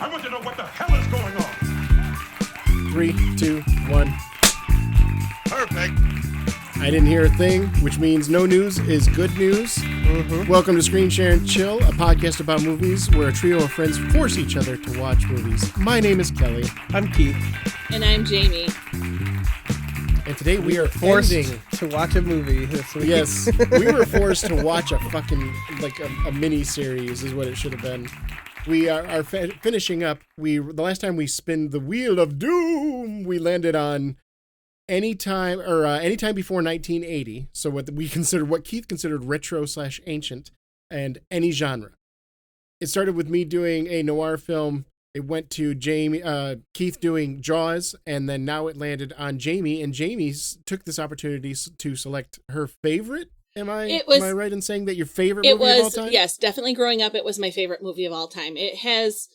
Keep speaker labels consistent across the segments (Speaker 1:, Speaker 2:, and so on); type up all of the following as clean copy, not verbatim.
Speaker 1: I want to know what the hell is going on.
Speaker 2: 3, 2, 1.
Speaker 1: Perfect.
Speaker 2: I didn't hear a thing, which means no news is good news. Welcome to Screen Share and Chill, a podcast about movies where a trio of friends force each other to watch movies. My name is Kelly.
Speaker 3: I'm Keith.
Speaker 4: And I'm Jamie.
Speaker 2: And today we are
Speaker 3: forced
Speaker 2: ending.
Speaker 3: to watch a movie this week.
Speaker 2: Yes, we were forced to watch a fucking, like a mini-series is what it should have been. We are finishing up. The last time we spin the Wheel of Doom, we landed on anytime before 1980. So what Keith considered retro/ancient, and any genre. It started with me doing a noir film. It went to Keith doing Jaws, and then now it landed on Jamie, and Jamie took this opportunity to select her favorite. Am I right in saying that your favorite movie of all time?
Speaker 4: Yes, definitely growing up, it was my favorite movie of all time. It has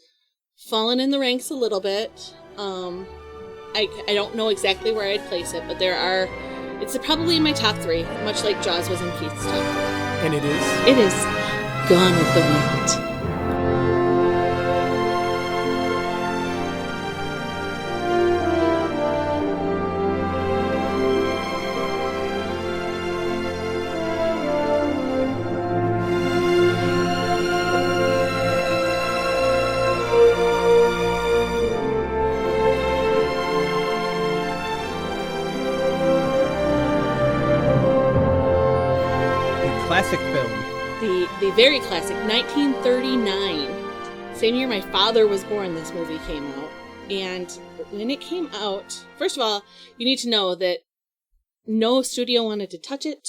Speaker 4: fallen in the ranks a little bit. I don't know exactly where I'd place it, but it's probably in my top 3, much like Jaws was in Keith's top 3.
Speaker 2: And it is?
Speaker 4: It is Gone with the Wind.
Speaker 3: Classic film.
Speaker 4: The very classic, 1939. Same year my father was born, this movie came out. And when it came out, first of all, you need to know that no studio wanted to touch it.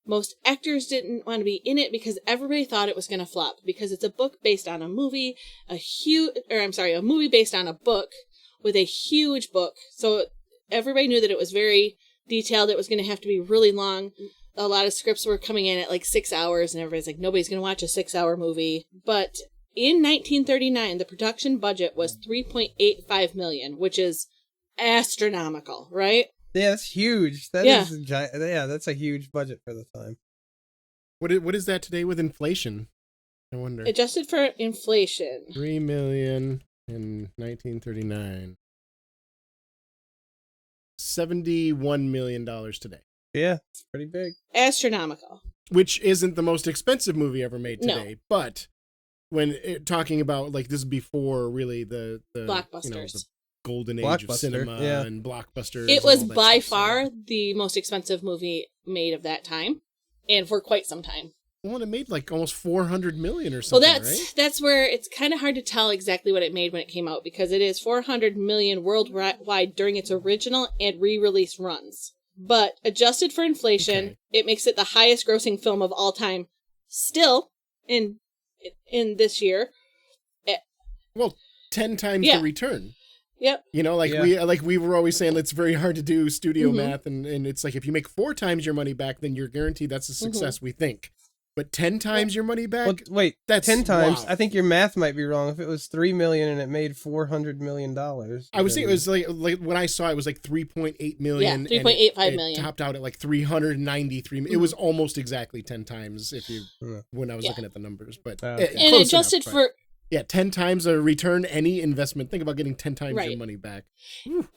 Speaker 4: Most actors didn't want to be in it because everybody thought it was going to flop. Because it's a book based on a movie, a movie based on a book with a huge book. So everybody knew that it was very detailed. It was going to have to be really long. A lot of scripts were coming in at like 6 hours, and everybody's like, nobody's going to watch a 6-hour movie. But in 1939, the production budget was $3.85 million, which is astronomical, right?
Speaker 3: Yeah, that's huge. That's a huge budget for the time.
Speaker 2: What is that today with inflation? I wonder.
Speaker 4: Adjusted for inflation.
Speaker 2: $3 million in 1939. $71 million today.
Speaker 3: Yeah, it's pretty big.
Speaker 4: Astronomical.
Speaker 2: Which isn't the most expensive movie ever made today,
Speaker 4: No.
Speaker 2: But when talking about, like, this is before really the
Speaker 4: blockbusters,
Speaker 2: the golden age of cinema and blockbusters.
Speaker 4: It was by far the most expensive movie made of that time, and for quite some time.
Speaker 2: Well, it made like almost 400 million or something.
Speaker 4: Well,
Speaker 2: right?
Speaker 4: that's where it's kind of hard to tell exactly what it made when it came out, because it is 400 million worldwide during its original and re-release runs. But adjusted for inflation, It makes it the highest grossing film of all time still in this year.
Speaker 2: Well, 10 times the return.
Speaker 4: Yep.
Speaker 2: You know, we were always saying it's very hard to do studio math, and it's like if you make 4 times your money back, then you're guaranteed that's a success, we think. But 10 times your money back?
Speaker 3: Well, wait,
Speaker 2: that's
Speaker 3: 10 times?
Speaker 2: Wow.
Speaker 3: I think your math might be wrong. If it was $3 million and it made $400 million.
Speaker 2: I was thinking it was like when I saw it was like 3.8 million.
Speaker 4: Yeah, 3.85 million.
Speaker 2: It topped out at like 393 million. It was almost exactly 10 times when I was looking at the numbers. But
Speaker 4: and adjusted for...
Speaker 2: Yeah, 10 times a return, any investment. Think about getting 10 times your money back.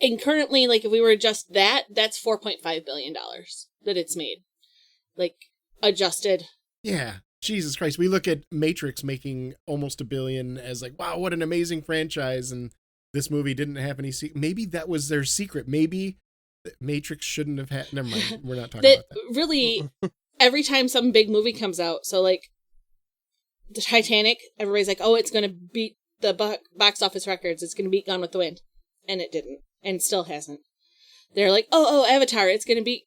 Speaker 4: And currently, like, if we were just that's $4.5 billion that it's made. Like, adjusted.
Speaker 2: Yeah. Jesus Christ. We look at Matrix making almost $1 billion as like, wow, what an amazing franchise. And this movie didn't have any secret. Maybe that was their secret. Maybe Matrix shouldn't have had. Never mind. We're not talking about that.
Speaker 4: Really, every time some big movie comes out, so like the Titanic, everybody's like, oh, it's going to beat the box office records. It's going to beat Gone with the Wind. And it didn't. And still hasn't. They're like, oh, Avatar, it's going to beat.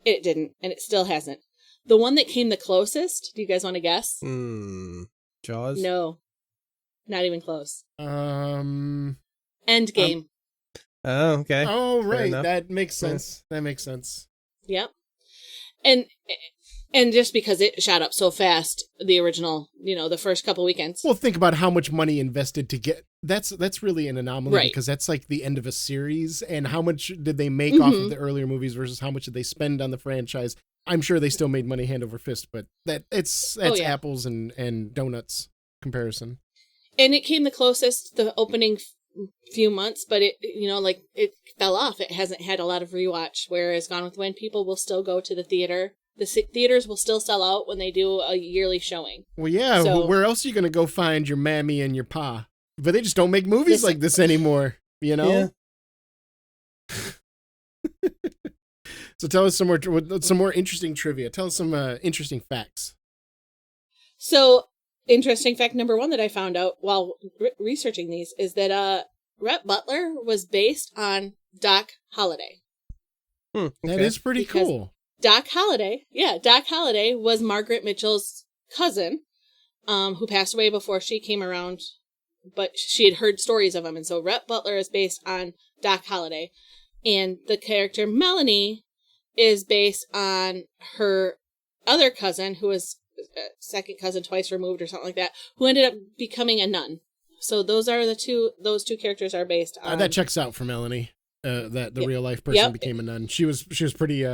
Speaker 4: It didn't. And it still hasn't. The one that came the closest, do you guys want to guess?
Speaker 3: Jaws?
Speaker 4: No. Not even close.
Speaker 2: Endgame.
Speaker 3: Oh, okay.
Speaker 2: Oh, right. That makes sense. That makes sense.
Speaker 4: Yep. And just because it shot up so fast, the original, the first couple weekends.
Speaker 2: Well, think about how much money invested to get. That's really an anomaly, because that's like the end of a series. And how much did they make off of the earlier movies versus how much did they spend on the franchise? I'm sure they still made money hand over fist, but that's apples and donuts comparison.
Speaker 4: And it came the closest the opening few months, but it, it fell off. It hasn't had a lot of rewatch, whereas Gone with the Wind, people will still go to the theater. The theaters will still sell out when they do a yearly showing.
Speaker 2: Well, yeah,
Speaker 4: So,
Speaker 2: where else are you going to go find your mammy and your pa? But they just don't make movies like this anymore, you know? Yeah. So tell us some more interesting trivia. Tell us some interesting facts.
Speaker 4: So, interesting fact number 1 that I found out while researching these is that Rhett Butler was based on Doc Holliday.
Speaker 2: Okay. That is pretty cool.
Speaker 4: Doc Holliday was Margaret Mitchell's cousin, who passed away before she came around, but she had heard stories of him, and so Rhett Butler is based on Doc Holliday, and the character Melanie is based on her other cousin, who was second cousin twice removed or something like that, who ended up becoming a nun. So those two characters are based on.
Speaker 2: That checks out for Melanie. That the real life person became a nun. She was pretty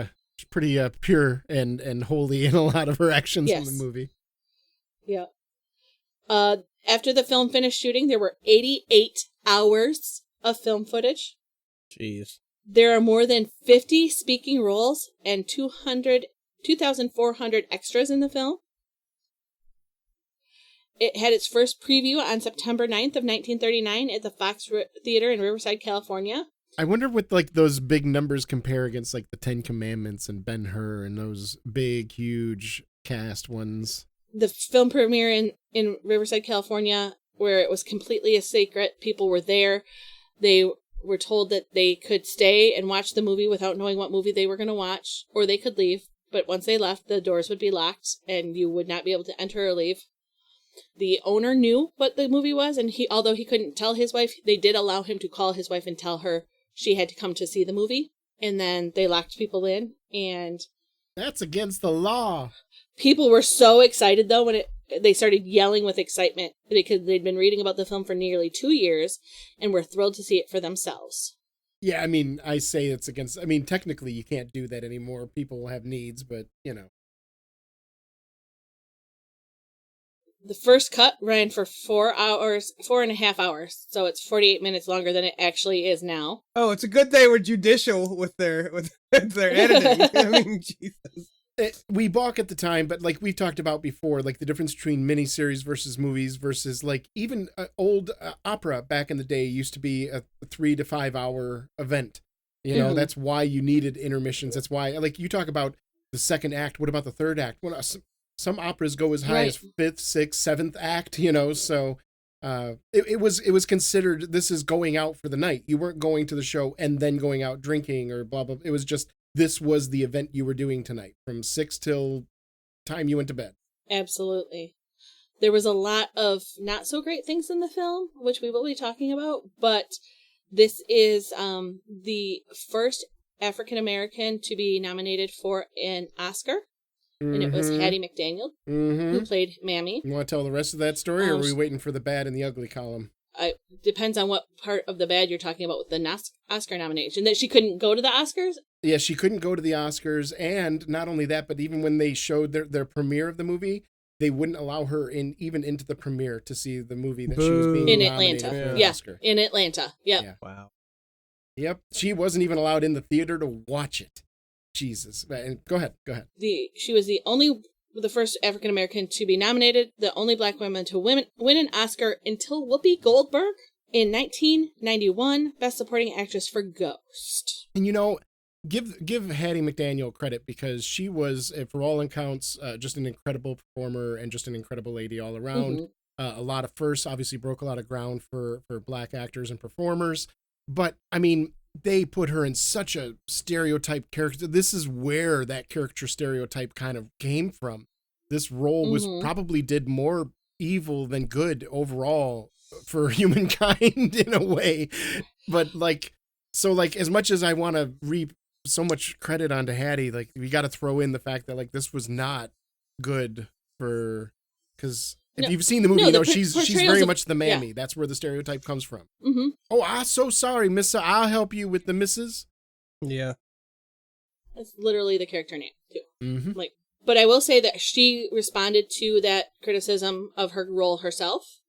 Speaker 2: pure and holy in a lot of her actions in the movie.
Speaker 4: Yeah. After the film finished shooting, there were 88 hours of film footage.
Speaker 3: Jeez.
Speaker 4: There are more than 50 speaking roles and 2,400 extras in the film. It had its first preview on September 9th of 1939 at the Fox Theater in Riverside, California.
Speaker 2: I wonder what like those big numbers compare against like the 10 Commandments and Ben-Hur and those big, huge cast ones.
Speaker 4: The film premiere in Riverside, California, where it was completely a secret. People were there. They were told that they could stay and watch the movie without knowing what movie they were going to watch, or they could leave. But once they left, the doors would be locked and you would not be able to enter or leave. The owner knew what the movie was, and although he couldn't tell his wife, they did allow him to call his wife and tell her she had to come to see the movie. And then they locked people in, and
Speaker 2: that's against the law.
Speaker 4: People were so excited though when they started yelling with excitement because they'd been reading about the film for nearly 2 years and were thrilled to see it for themselves.
Speaker 2: Yeah, I mean, I say it's against. I mean, technically, you can't do that anymore. People have needs, but you know.
Speaker 4: The first cut ran for 4.5 hours, so it's 48 minutes longer than it actually is now.
Speaker 3: Oh, it's a good they were judicial with their editing. I mean, Jesus.
Speaker 2: We balk at the time, but like we've talked about before, like the difference between miniseries versus movies versus like even old opera back in the day used to be a 3 to 5 hour event. You know, that's why you needed intermissions. That's why, like you talk about the second act. What about the third act? Well, some operas go as high as 5th, 6th, 7th act, you know, so it was considered this is going out for the night. You weren't going to the show and then going out drinking or blah, blah. It was just, this was the event you were doing tonight from 6 till time you went to bed. Absolutely.
Speaker 4: There was a lot of not so great things in the film, which we will be talking about, but this is the first African-American to be nominated for an Oscar. And it was Hattie McDaniel who played Mammy.
Speaker 2: You want to tell the rest of that story, or are we waiting for the bad and the ugly column?
Speaker 4: Depends on what part of the bad you're talking about with the Oscar nomination. That she couldn't go to the Oscars?
Speaker 2: Yeah, she couldn't go to the Oscars, and not only that, but even when they showed their premiere of the movie, they wouldn't allow her even into the premiere to see the movie that she was being
Speaker 4: in
Speaker 2: nominated
Speaker 4: Atlanta.
Speaker 2: for an Oscar.
Speaker 4: In Atlanta. Yep.
Speaker 2: Yeah.
Speaker 3: Wow.
Speaker 2: Yep. She wasn't even allowed in the theater to watch it. Jesus. Go ahead.
Speaker 4: She was the first African American to be nominated, the only black woman to win an Oscar until Whoopi Goldberg in 1991, Best Supporting Actress for Ghost.
Speaker 2: And you know, give Hattie McDaniel credit because she was, for all accounts, just an incredible performer and just an incredible lady all around. A lot of firsts, obviously broke a lot of ground for black actors and performers. But I mean, they put her in such a stereotype character. This is where that character stereotype kind of came from. This role was probably did more evil than good overall for humankind in a way. But as much as I want to reap so much credit onto Hattie, like we got to throw in the fact that like this was not good because if you've seen the movie, you know she's very much the mammy. That's where the stereotype comes from. Oh, I'm so sorry, Missa. I'll help you with the missus.
Speaker 3: Yeah,
Speaker 4: that's literally the character name too. But I will say that she responded to that criticism of her role herself.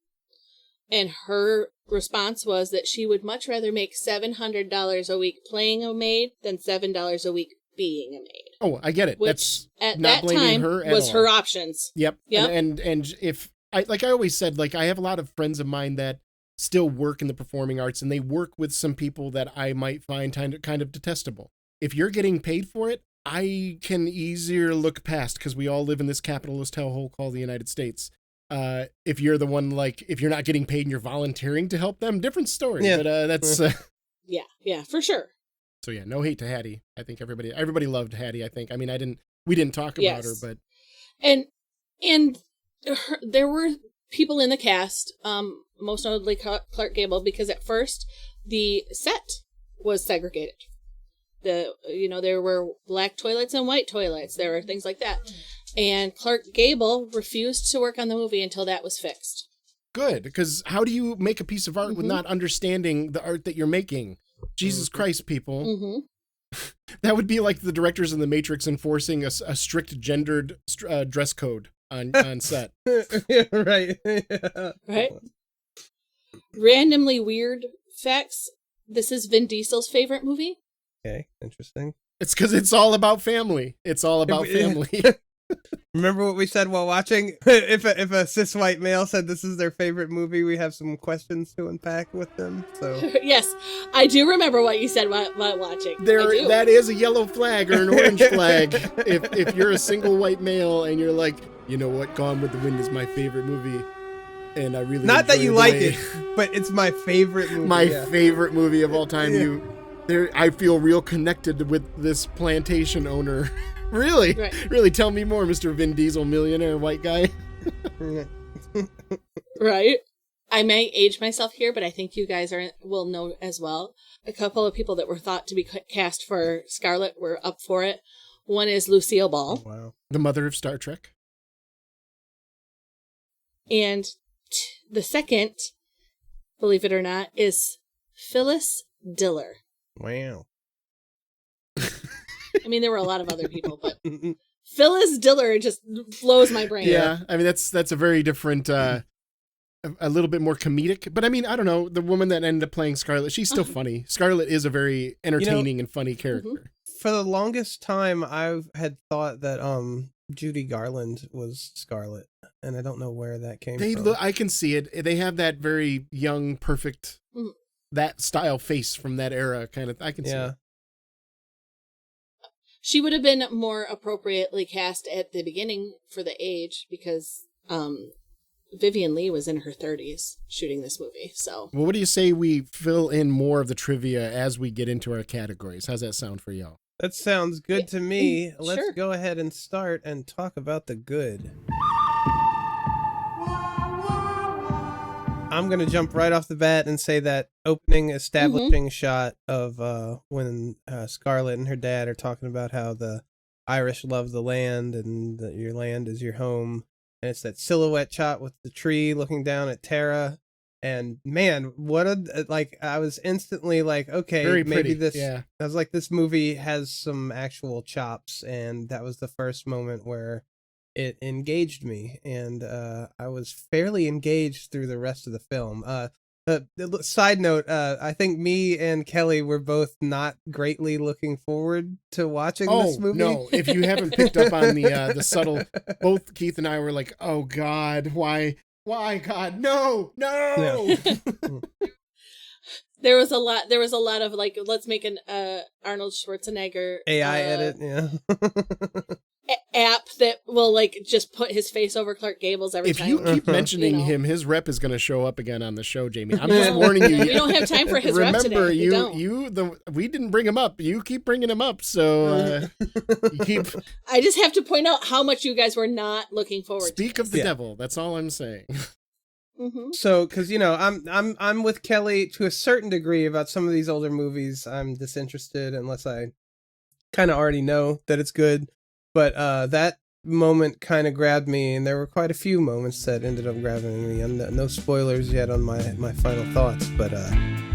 Speaker 4: And her response was that she would much rather make $700 a week playing a maid than $7 a week being a maid.
Speaker 2: Oh, I get it.
Speaker 4: Which
Speaker 2: That's
Speaker 4: at
Speaker 2: not
Speaker 4: that
Speaker 2: blaming
Speaker 4: time
Speaker 2: her at
Speaker 4: was
Speaker 2: all.
Speaker 4: her options.
Speaker 2: Yep.
Speaker 4: Yep.
Speaker 2: And if I always said, like, I have a lot of friends of mine that still work in the performing arts, and they work with some people that I might find kind of detestable. If you're getting paid for it, I can easier look past, because we all live in this capitalist hellhole called the United States. If you're the one, like, if you're not getting paid and you're volunteering to help them, different story.
Speaker 3: Yeah.
Speaker 2: But that's
Speaker 4: Yeah, for sure.
Speaker 2: so yeah, no hate to Hattie. I think everybody loved Hattie. I think. I mean, we didn't talk about her, but
Speaker 4: and there were people in the cast, most notably Clark Gable, because at first the set was segregated. There were black toilets and white toilets. There were things like that. And Clark Gable refused to work on the movie until that was fixed.
Speaker 2: good, because how do you make a piece of art with not understanding the art that you're making? Jesus Christ, people.
Speaker 4: Mm-hmm.
Speaker 2: That would be like the directors in The Matrix enforcing a strict gendered dress code on set.
Speaker 3: Yeah, right. Yeah.
Speaker 4: Right? Randomly weird facts. This is Vin Diesel's favorite movie.
Speaker 3: Okay, interesting.
Speaker 2: It's because it's all about family. It's all about family.
Speaker 3: Remember what we said while watching? If a cis white male said this is their favorite movie, we have some questions to unpack with them. So
Speaker 4: Yes, I do remember what you said while watching. I do.
Speaker 2: That is a yellow flag or an orange flag. If you're a single white male and you're like, you know what, Gone with the Wind is my favorite movie, and I really
Speaker 3: not that
Speaker 2: enjoy
Speaker 3: you
Speaker 2: the
Speaker 3: like
Speaker 2: way-
Speaker 3: it, but it's my favorite movie.
Speaker 2: my
Speaker 3: yeah.
Speaker 2: favorite movie of all time.
Speaker 3: Yeah.
Speaker 2: I feel real connected with this plantation owner. Really?
Speaker 4: Right.
Speaker 2: Really, tell me more, Mr. Vin Diesel, millionaire white guy.
Speaker 4: Right? I may age myself here, but I think you guys will know as well. A couple of people that were thought to be cast for Scarlet were up for it. One is Lucille Ball.
Speaker 3: Oh, wow.
Speaker 2: The mother of Star Trek.
Speaker 4: And the second, believe it or not, is Phyllis Diller.
Speaker 3: Wow.
Speaker 4: I mean, there were a lot of other people, but Phyllis Diller just blows my brain.
Speaker 2: Yeah, I mean that's a very different, a little bit more comedic. But I mean, I don't know, the woman that ended up playing Scarlet, she's still funny. Scarlet is a very entertaining and funny character.
Speaker 3: For the longest time, I had thought that Judy Garland was Scarlet, and I don't know where that came from.
Speaker 2: I can see it. They have that very young, perfect, that style face from that era kind of. I can see it.
Speaker 4: She would have been more appropriately cast at the beginning for the age because Vivian Leigh was in her 30s shooting this movie. So,
Speaker 2: well, what do you say we fill in more of the trivia as we get into our categories? How's that sound for y'all?
Speaker 3: That sounds good to me. Let's
Speaker 4: Sure.
Speaker 3: go ahead and start and talk about the good. I'm going to jump right off the bat and say that opening establishing shot of when Scarlett and her dad are talking about how the Irish love the land and that your land is your home. And it's that silhouette shot with the tree looking down at Tara. And man, I was instantly like, okay,
Speaker 2: Very
Speaker 3: maybe
Speaker 2: pretty. Yeah.
Speaker 3: I was like, this movie has some actual chops. And that was the first moment where it engaged me, and I was fairly engaged through the rest of the film. Side note, I think me and Kelly were both not greatly looking forward to watching this movie.
Speaker 2: No, if you haven't picked up on the subtle, both Keith and I were like, oh God, why God, no.
Speaker 4: there was a lot of like, let's make an Arnold Schwarzenegger
Speaker 3: AI edit, yeah.
Speaker 4: app that will like just put his face over Clark Gable's every
Speaker 2: If
Speaker 4: time.
Speaker 2: you keep mentioning him, his rep is going to show up again on the show, Jamie. I'm just warning you.
Speaker 4: We don't have time for his rep
Speaker 2: Remember,
Speaker 4: today.
Speaker 2: we didn't bring him up. You keep bringing him up, so you keep.
Speaker 4: I just have to point out how much you guys were not looking forward.
Speaker 2: Speak of the devil. That's all I'm saying.
Speaker 4: Mm-hmm.
Speaker 3: So, because I'm with Kelly to a certain degree about some of these older movies. I'm disinterested unless I kind of already know that it's good. But that moment kind of grabbed me, and there were quite a few moments that ended up grabbing me. And no spoilers yet on my final thoughts, but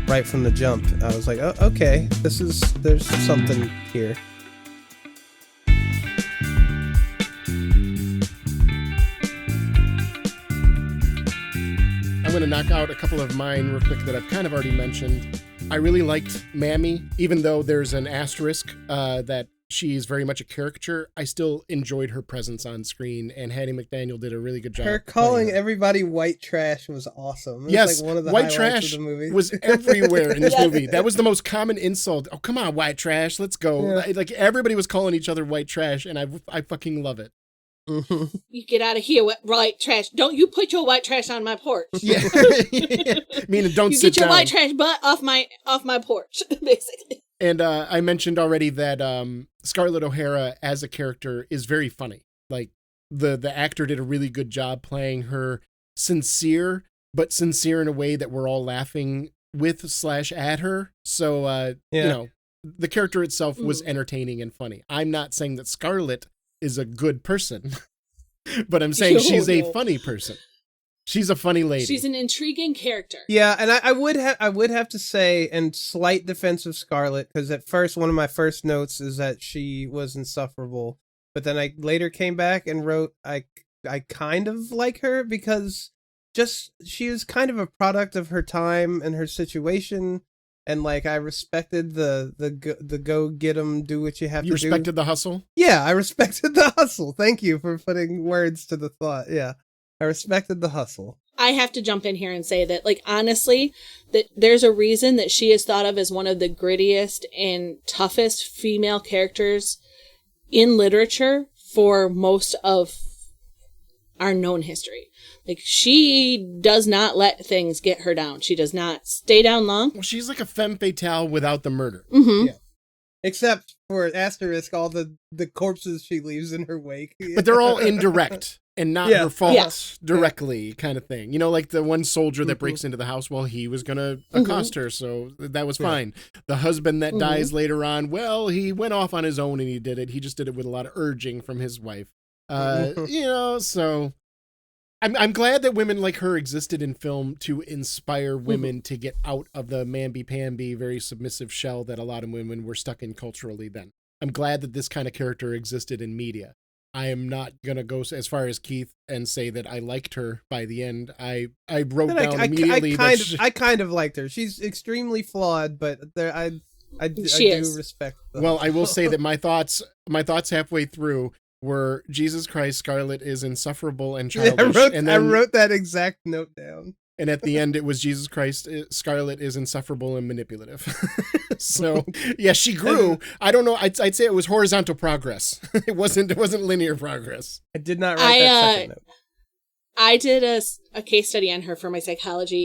Speaker 3: right from the jump, I was like, oh, okay, there's something here.
Speaker 2: I'm going to knock out a couple of mine real quick that I've kind of already mentioned. I really liked Mammy, even though there's an asterisk that she's very much a caricature. I still enjoyed her presence on screen, and Hattie McDaniel did a really good job.
Speaker 3: Her calling everybody white trash was awesome. It was
Speaker 2: yes,
Speaker 3: like one of the
Speaker 2: white
Speaker 3: highlights
Speaker 2: trash
Speaker 3: of the movie.
Speaker 2: was everywhere in this
Speaker 4: Yes.
Speaker 2: movie. That was the most common insult. Oh, come on, white trash, let's go.
Speaker 3: Yeah.
Speaker 2: Like everybody was calling each other white trash, and I fucking love it.
Speaker 3: Mhm.
Speaker 4: You get out of here, white trash. Don't you put your white trash on my porch.
Speaker 2: Yeah, meaning don't
Speaker 4: You
Speaker 2: sit
Speaker 4: get your
Speaker 2: down.
Speaker 4: white trash butt off my porch, basically.
Speaker 2: And I mentioned already that Scarlett O'Hara as a character is very funny. Like the actor did a really good job playing her sincere, but sincere in a way that we're all laughing with / at her. So you know, the character itself was entertaining and funny. I'm not saying that Scarlett is a good person, but I'm saying she's a funny person. She's a funny lady.
Speaker 4: She's an intriguing character.
Speaker 3: Yeah, and I would have to say, in slight defense of Scarlett, because at first one of my first notes is that she was insufferable, but then I later came back and wrote I kind of like her because just she is kind of a product of her time and her situation, and like I respected the go get 'em, do what you have
Speaker 2: You
Speaker 3: to do.
Speaker 2: respected the hustle?
Speaker 3: Yeah, I respected the hustle. Thank you for putting words to the thought. Yeah. I respected the hustle.
Speaker 4: I have to jump in here and say that, like, honestly, that there's a reason that she is thought of as one of the grittiest and toughest female characters in literature for most of our known history. Like, she does not let things get her down. She does not stay down long.
Speaker 2: Well, she's like a femme fatale without the murder.
Speaker 4: Mm-hmm.
Speaker 3: Yeah. Except for asterisk, all the corpses she leaves in her wake.
Speaker 2: But they're all indirect and not
Speaker 3: Yeah.
Speaker 2: her fault
Speaker 4: Yeah.
Speaker 2: directly, kind of thing. You know, like the one soldier that breaks into the house, well, he was going to accost her, so that was fine. The husband that dies later on, well, he went off on his own and he did it. He just did it with a lot of urging from his wife. You know, so I'm glad that women like her existed in film to inspire women to get out of the mamby-pamby, very submissive shell that a lot of women were stuck in culturally then. I'm glad that this kind of character existed in media. I am not going to go as far as Keith and say that I liked her by the end. I wrote down immediately
Speaker 3: I kind of liked her. She's extremely flawed, but I do respect them.
Speaker 2: Well, I will say that my thoughts halfway through were, Jesus Christ, Scarlett is insufferable and childish.
Speaker 3: I wrote that exact note down.
Speaker 2: And at the end, it was, Jesus Christ, Scarlett is insufferable and manipulative. So, yeah, she grew. I don't know. I'd say it was horizontal progress. It wasn't linear progress.
Speaker 3: I did not write that second note.
Speaker 4: I did a case study on her for my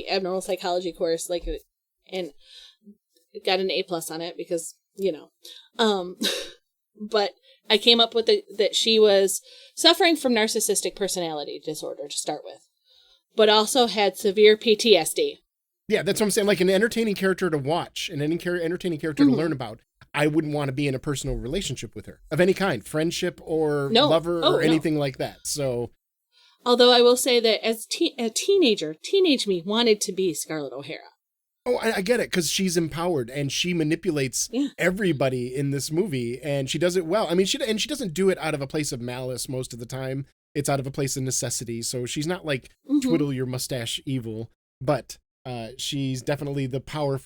Speaker 4: abnormal psychology course, and got an A+ on it because, you know, but I came up with that she was suffering from narcissistic personality disorder to start with, but also had severe PTSD.
Speaker 2: Yeah, that's what I'm saying. Like an entertaining character to watch and any entertaining character to learn about. I wouldn't want to be in a personal relationship with her of any kind, friendship or lover or anything like that. So,
Speaker 4: although I will say that as a teenager, teenage me wanted to be Scarlett O'Hara.
Speaker 2: Oh, I get it, because she's empowered and she manipulates everybody in this movie, and she does it well. I mean, she doesn't do it out of a place of malice most of the time. It's out of a place of necessity. So she's not like twiddle your mustache evil, but she's definitely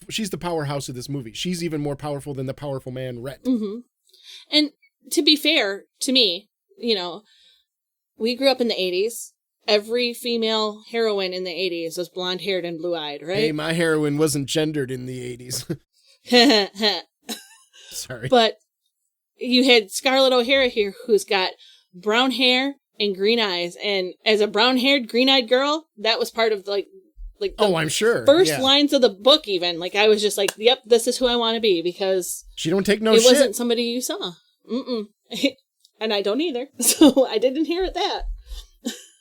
Speaker 2: she's the powerhouse of this movie. She's even more powerful than the powerful man, Rhett.
Speaker 4: Mm-hmm. And to be fair to me, you know, we grew up in the 80s. Every female heroine in the 80s was blonde-haired and blue-eyed, right?
Speaker 2: Hey, my heroine wasn't gendered in the 80s. Sorry.
Speaker 4: But you had Scarlett O'Hara here, who's got brown hair and green eyes. And as a brown-haired, green-eyed girl, that was part of the
Speaker 2: I'm sure.
Speaker 4: First lines of the book, even. Like, I was just like, yep, this is who I want to be, because
Speaker 2: she don't take no
Speaker 4: it
Speaker 2: shit.
Speaker 4: wasn't somebody you saw. And I don't either. So I didn't inherit that.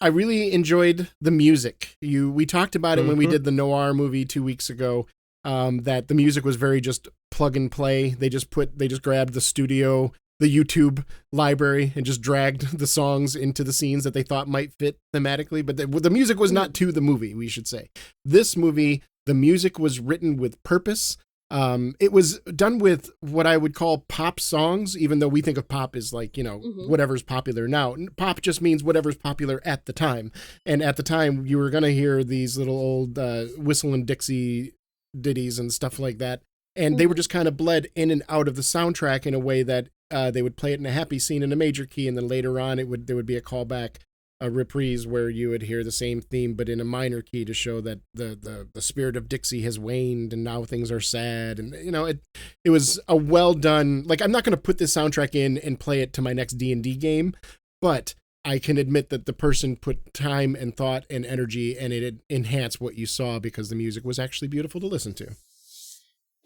Speaker 2: I really enjoyed the music. We talked about it when we did the Noir movie 2 weeks ago, that the music was very just plug and play. They just grabbed the YouTube library and just dragged the songs into the scenes that they thought might fit thematically. But the music was not to the movie, we should say. This movie, the music was written with purpose. It was done with what I would call pop songs, even though we think of pop as like, whatever's popular now. Pop just means whatever's popular at the time. And at the time, you were going to hear these little old Whistle and Dixie ditties and stuff like that. And they were just kind of bled in and out of the soundtrack in a way that they would play it in a happy scene in a major key, and then later on there would be a callback, a reprise where you would hear the same theme but in a minor key to show that the spirit of Dixie has waned and now things are sad. And it was a well done, like, I'm not going to put this soundtrack in and play it to my next D&D game, but I can admit that the person put time and thought and energy, and it enhanced what you saw because the music was actually beautiful to listen to.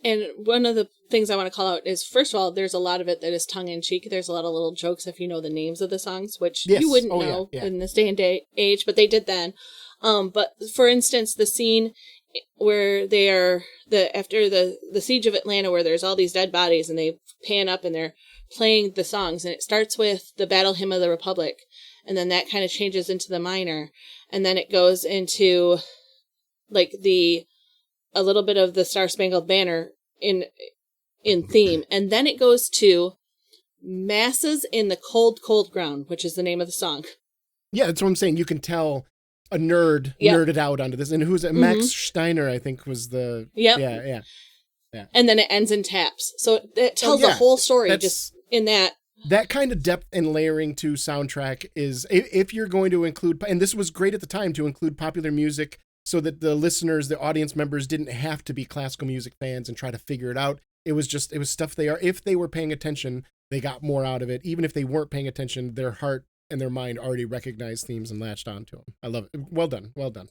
Speaker 4: And one of the things I want to call out is, first of all, there's a lot of it that is tongue-in-cheek. There's a lot of little jokes if you know the names of the songs, which you wouldn't know in this day and age, but they did then. But for instance, the scene where they are after the siege of Atlanta, where there's all these dead bodies and they pan up and they're playing the songs, and it starts with the Battle Hymn of the Republic, and then that kind of changes into the minor, and then it goes into like a little bit of the Star Spangled Banner in theme. And then it goes to Masses in the Cold, Cold Ground, which is the name of the song. Yeah,
Speaker 2: that's what I'm saying. You can tell a nerded out onto this. And who's it? Max Steiner, I think, was the...
Speaker 4: Yep.
Speaker 2: Yeah.
Speaker 4: And then it ends in taps. So it tells the whole story just in that.
Speaker 2: That kind of depth and layering to soundtrack is, if you're going to include... And this was great at the time to include popular music, so that the listeners, the audience members, didn't have to be classical music fans and try to figure it out. It was stuff if they were paying attention, they got more out of it. Even if they weren't paying attention, their heart and their mind already recognized themes and latched onto them. I love it. Well done. Well done.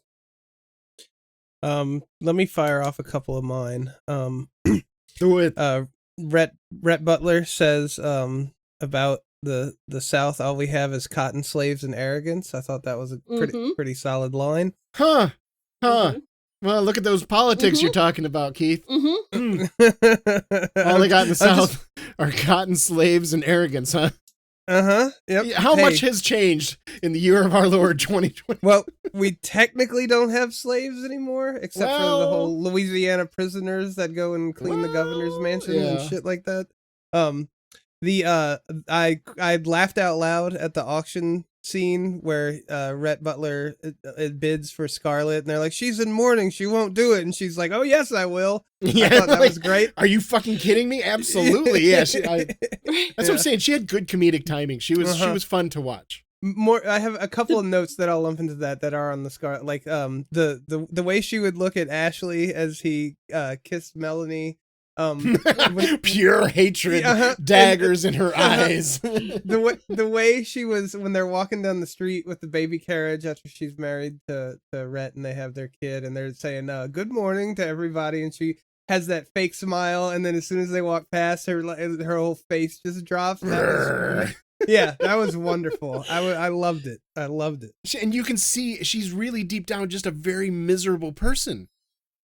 Speaker 3: Let me fire off a couple of mine.
Speaker 2: Do it.
Speaker 3: Rhett Butler says about the South, all we have is cotton slaves and arrogance. I thought that was a pretty solid line.
Speaker 2: Huh. Well, look at those politics you're talking about, Keith. All they got in the South are cotton slaves and arrogance, huh?
Speaker 3: Yep.
Speaker 2: How much has changed in the year of our Lord 2020?
Speaker 3: Well, we technically don't have slaves anymore, except for the whole Louisiana prisoners that go and clean the governor's mansion and shit like that. I laughed out loud at the auction scene where Rhett Butler bids for Scarlet, and they're like, she's in mourning, she won't do it, and she's like, oh yes I will. I thought that was great.
Speaker 2: Are you fucking kidding me? Absolutely. Yeah, that's what I'm saying. She had good comedic timing. She was fun to watch.
Speaker 3: I have a couple of notes that I'll lump into that are on the Scarlet, like the way she would look at Ashley as he kissed Melanie.
Speaker 2: Pure hatred, daggers in her eyes.
Speaker 3: The way she was when they're walking down the street with the baby carriage after she's married to Rhett and they have their kid, and they're saying good morning to everybody, and she has that fake smile, and then as soon as they walk past, her whole face just drops. That was wonderful. I loved it.
Speaker 2: And you can see she's really deep down just a very miserable person.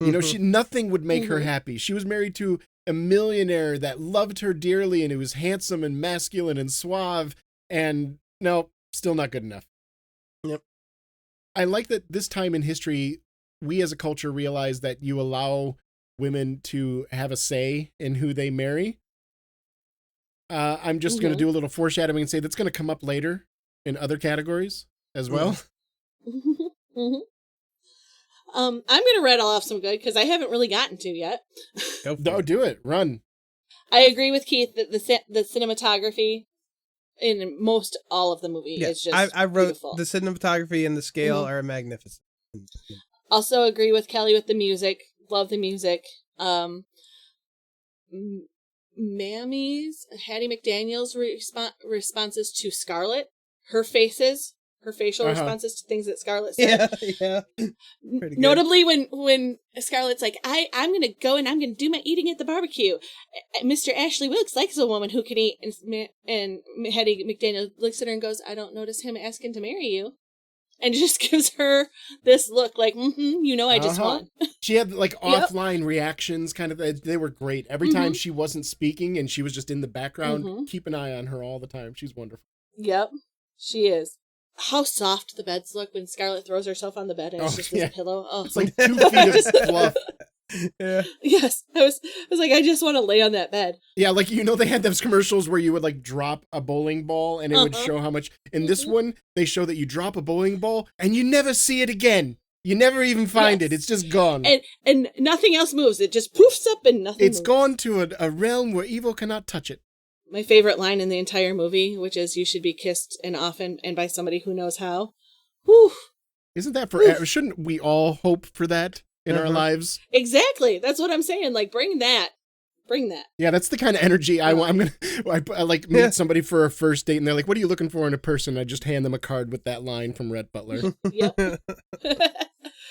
Speaker 2: You know, nothing would make her happy. She was married to a millionaire that loved her dearly and who was handsome and masculine and suave, and no, still not good enough.
Speaker 3: Yep.
Speaker 2: I like that this time in history, we as a culture realize that you allow women to have a say in who they marry. I'm just going to do a little foreshadowing and say that's going to come up later in other categories as well.
Speaker 4: I'm going to rattle off some good because I haven't really gotten to yet.
Speaker 2: No, do it. Run.
Speaker 4: I agree with Keith that the cinematography in most all of the movie is just
Speaker 3: I wrote
Speaker 4: beautiful.
Speaker 3: The cinematography and the scale are magnificent.
Speaker 4: Also agree with Kelly with the music. Love the music. Mammy's, Hattie McDaniel's responses to Scarlet, her facial responses to things that Scarlet said.
Speaker 3: Yeah.
Speaker 4: Notably when Scarlet's like, I'm going to go and I'm going to do my eating at the barbecue. Mr. Ashley Wilkes likes a woman who can eat. And Hattie McDaniel looks at her and goes, I don't notice him asking to marry you. And just gives her this look like, I just won.
Speaker 2: She had like offline reactions, kind of. They were great. Every time she wasn't speaking and she was just in the background, keep an eye on her all the time. She's wonderful.
Speaker 4: Yep, she is. How soft the beds look when Scarlett throws herself on the bed and it's just this pillow. Oh.
Speaker 2: It's like 2 feet of fluff.
Speaker 3: Yeah.
Speaker 4: Yes, I was like, I just want to lay on that bed.
Speaker 2: Yeah, like, they had those commercials where you would like drop a bowling ball and it would
Speaker 4: Uh-huh.
Speaker 2: show how much. In this one, they show that you drop a bowling ball and you never see it again. You never even find it.
Speaker 4: Yes.
Speaker 2: It's just gone.
Speaker 4: And nothing else moves. It just poofs up and nothing
Speaker 2: It's
Speaker 4: moves.
Speaker 2: gone to a realm where evil cannot touch it.
Speaker 4: My favorite line in the entire movie, which is, "You should be kissed and often and by somebody who knows how." Whew.
Speaker 2: Isn't that for? Shouldn't we all hope for that in our lives?
Speaker 4: Exactly. That's what I'm saying. Like, bring that. Bring that.
Speaker 2: Yeah, that's the kind of energy I want. I like meet somebody for a first date and they're like, "What are you looking for in a person?" I just hand them a card with that line from Rhett Butler.
Speaker 4: Yep.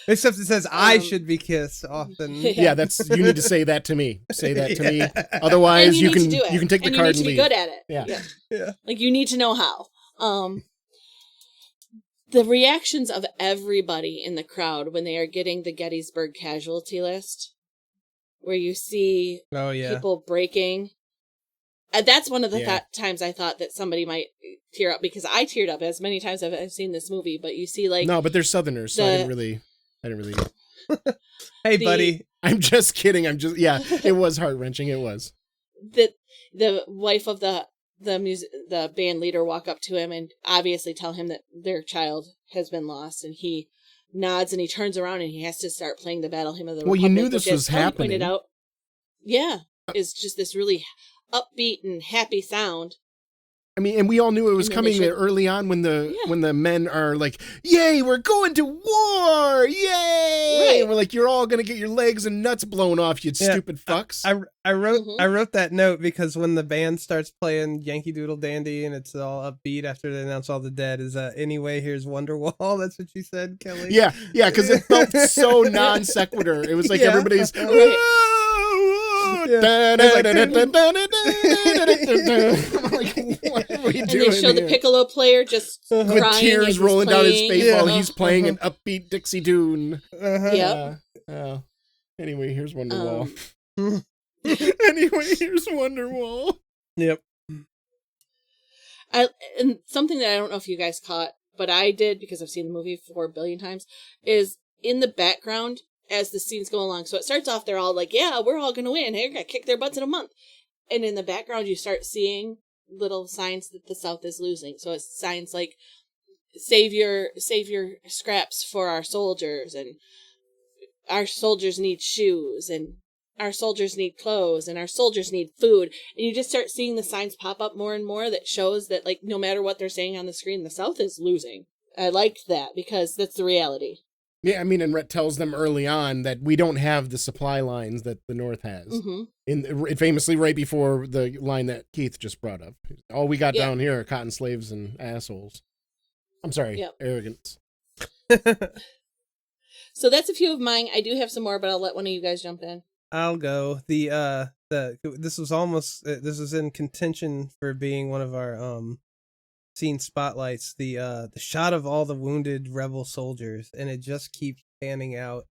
Speaker 3: Except it says, "I should be kissed often."
Speaker 2: Yeah, you need to say that to me. Say that to me. Otherwise,
Speaker 4: And
Speaker 2: you
Speaker 4: need
Speaker 2: can
Speaker 4: to do it.
Speaker 2: you can take the
Speaker 4: and
Speaker 2: card
Speaker 4: you
Speaker 2: and
Speaker 4: need to
Speaker 2: leave.
Speaker 4: be good at it.
Speaker 2: Yeah.
Speaker 3: Yeah.
Speaker 4: Like, you need to know how. The reactions of everybody in the crowd when they are getting the Gettysburg casualty list, where you see
Speaker 3: Oh yeah.
Speaker 4: people breaking. That's one of the
Speaker 2: Yeah.
Speaker 4: times I thought that somebody might tear up, because I teared up as many times as I've seen this movie. But you see, like,
Speaker 2: No, but they're Southerners, so I didn't really.
Speaker 3: Hey, buddy.
Speaker 2: I'm just kidding. It was heart-wrenching. It was.
Speaker 4: the wife of the band leader walk up to him and obviously tell him that their child has been lost, and he nods and he turns around and he has to start playing the Battle Hymn of the
Speaker 2: Well,
Speaker 4: Republic.
Speaker 2: you knew this
Speaker 4: which, as
Speaker 2: was
Speaker 4: Tony
Speaker 2: happening.
Speaker 4: Pointed out, is just this really upbeat and happy sound.
Speaker 2: I mean, and we all knew it was
Speaker 4: And then they
Speaker 2: coming
Speaker 4: should-
Speaker 2: early on when the men are like, "Yay, we're going to war! Yay!"
Speaker 4: Right.
Speaker 2: And we're like, "You're all gonna get your legs and nuts blown off, you stupid fucks."
Speaker 3: I wrote
Speaker 4: Mhm.
Speaker 3: I wrote that note because when the band starts playing Yankee Doodle Dandy and it's all upbeat after they announce all the dead, is anyway, here's Wonderwall. That's what you said, Kelly.
Speaker 2: yeah, because it felt so non sequitur. It was like
Speaker 3: Yeah.
Speaker 2: everybody's.
Speaker 4: Right.
Speaker 3: Yeah.
Speaker 2: I'm like, what are we
Speaker 4: And
Speaker 2: doing
Speaker 4: they show the
Speaker 2: here?
Speaker 4: piccolo player just
Speaker 2: With
Speaker 4: crying as
Speaker 2: tears
Speaker 4: he's
Speaker 2: rolling down his
Speaker 4: playing.
Speaker 2: face
Speaker 3: Yeah.
Speaker 2: while he's playing an upbeat Dixie tune.
Speaker 3: Uh-huh.
Speaker 4: Yep.
Speaker 2: Anyway, here's Wonderwall.
Speaker 3: Um,
Speaker 2: Anyway, here's Wonderwall.
Speaker 3: Yep.
Speaker 4: And something that I don't know if you guys caught, but I did because I've seen the movie 4 billion times, is in the background as the scenes go along. So it starts off, they're all like, "Yeah, we're all going to win. Hey, we're going to kick their butts in a month." And in the background, you start seeing little signs that the South is losing. So it's signs like, save your scraps for our soldiers, and our soldiers need shoes, and our soldiers need clothes, and our soldiers need food. And you just start seeing the signs pop up more and more that shows that, like, no matter what they're saying on the screen, the South is losing. I liked that because that's the reality.
Speaker 2: Yeah, I mean, and Rhett tells them early on that we don't have the supply lines that the North has.
Speaker 4: Mm-hmm.
Speaker 2: Famously, right before the line that Keith just brought up. All we got
Speaker 4: Yeah.
Speaker 2: down here are cotton slaves and assholes. I'm sorry,
Speaker 4: Yep.
Speaker 2: arrogance.
Speaker 4: So that's a few of mine. I do have some more, but I'll let one of you guys jump in.
Speaker 3: I'll go. This was in contention for being one of our scene spotlights. The shot of all the wounded rebel soldiers, and it just keeps panning out,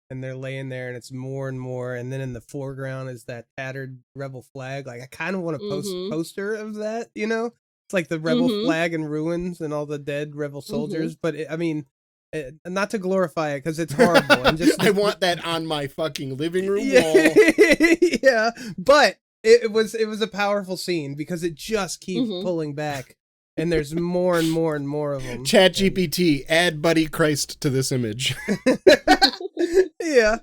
Speaker 3: and they're laying there, and it's more and more, and then in the foreground is that tattered rebel flag. Like, I kind of want a poster of that, you know? It's like the rebel flag in ruins and all the dead rebel soldiers, but not to glorify it because it's horrible. And just
Speaker 2: I want that on my fucking living room
Speaker 3: yeah,
Speaker 2: wall.
Speaker 3: yeah. But it was a powerful scene because it just keeps pulling back, and there's more and more and more of them.
Speaker 2: ChatGPT, add Buddy Christ to this image.
Speaker 3: Yeah,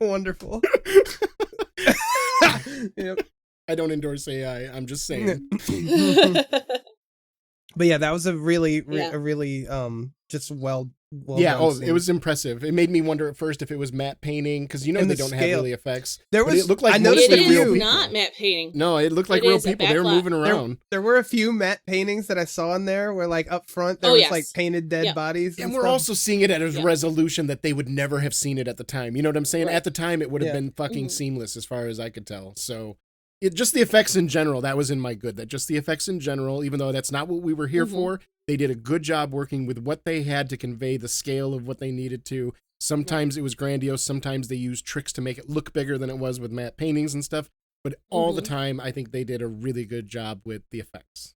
Speaker 3: wonderful. Yep.
Speaker 2: I don't endorse AI. I'm just saying.
Speaker 3: But yeah, that was a really just well
Speaker 2: Yeah,
Speaker 3: done scene.
Speaker 2: it was impressive. It made me wonder at first if it was matte painting, because
Speaker 3: And
Speaker 2: they
Speaker 3: the
Speaker 2: don't have
Speaker 3: scale.
Speaker 2: really effects.
Speaker 3: There
Speaker 2: But
Speaker 3: was
Speaker 2: it looked like
Speaker 3: I
Speaker 4: It
Speaker 3: noticed
Speaker 2: mostly
Speaker 3: a
Speaker 2: real
Speaker 4: is
Speaker 3: few.
Speaker 2: people.
Speaker 4: not matte painting.
Speaker 2: No, it looked like
Speaker 4: It
Speaker 2: real
Speaker 4: is a
Speaker 2: people. They were
Speaker 4: backlot.
Speaker 2: moving around.
Speaker 3: There were a few matte paintings that I saw in there where, like, up front there
Speaker 4: Oh,
Speaker 3: was
Speaker 4: yes.
Speaker 3: like painted dead
Speaker 4: Yep.
Speaker 3: bodies.
Speaker 2: And we're also seeing it at a
Speaker 4: Yep.
Speaker 2: resolution that they would never have seen it at the time. You know what I'm saying?
Speaker 4: Right.
Speaker 2: At the time, it would have
Speaker 3: Yeah.
Speaker 2: been fucking
Speaker 4: Mhm.
Speaker 2: seamless as far as I could tell. So, just the effects in general, that was in my good. That just the effects in general, even though that's not what we were here
Speaker 4: Mhm.
Speaker 2: for, they did a good job working with what they had to convey the scale of what they needed to. Sometimes it was grandiose. Sometimes they used tricks to make it look bigger than it was with matte paintings and stuff. But all the time, I think they did a really good job with the effects.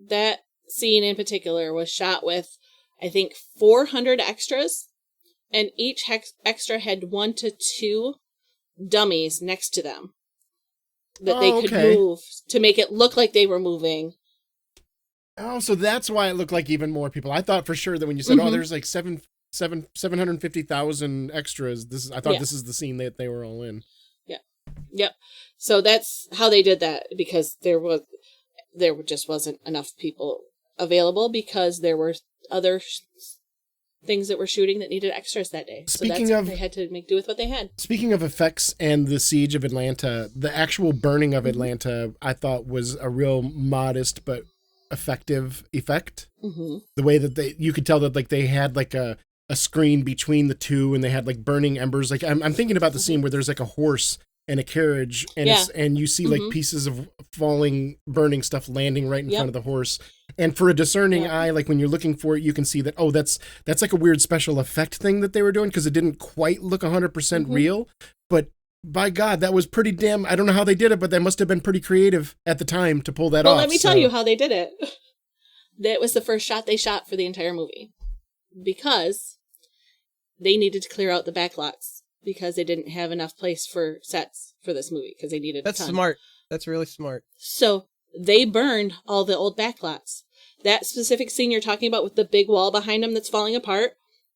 Speaker 4: That scene in particular was shot with, I think, 400 extras. and each extra had 1 to 2 dummies next to them that they could move to make it look like they were moving.
Speaker 2: Oh, so that's why it looked like even more people. I thought for sure that when you said, "Oh, there's like 750,000 extras," I thought this is the scene that they were all in.
Speaker 4: Yeah, yep. So that's how they did that, because there just wasn't enough people available because there were other things that were shooting that needed extras that day. They had to make do with what they had.
Speaker 2: Speaking of effects and the siege of Atlanta, the actual burning of Atlanta, I thought was a real modest but effective effect. The way that you could tell that like they had like a screen between the two, and they had like burning embers. Like I'm thinking about the scene where there's like a horse and a carriage, and and you see like pieces of falling, burning stuff landing right in front of the horse. And for a discerning eye, like when you're looking for it, you can see that, oh, that's like a weird special effect thing that they were doing, because it didn't quite look 100% real. But by God, that was pretty damn, I don't know how they did it, but that must have been pretty creative at the time to pull that off.
Speaker 4: Well, let me tell you how they did it. That was the first shot they shot for the entire movie, because they needed to clear out the backlots, because they didn't have enough place for sets for this movie, because they needed
Speaker 3: That's smart. That's really smart.
Speaker 4: So they burned all the old backlots. That specific scene you're talking about with the big wall behind them that's falling apart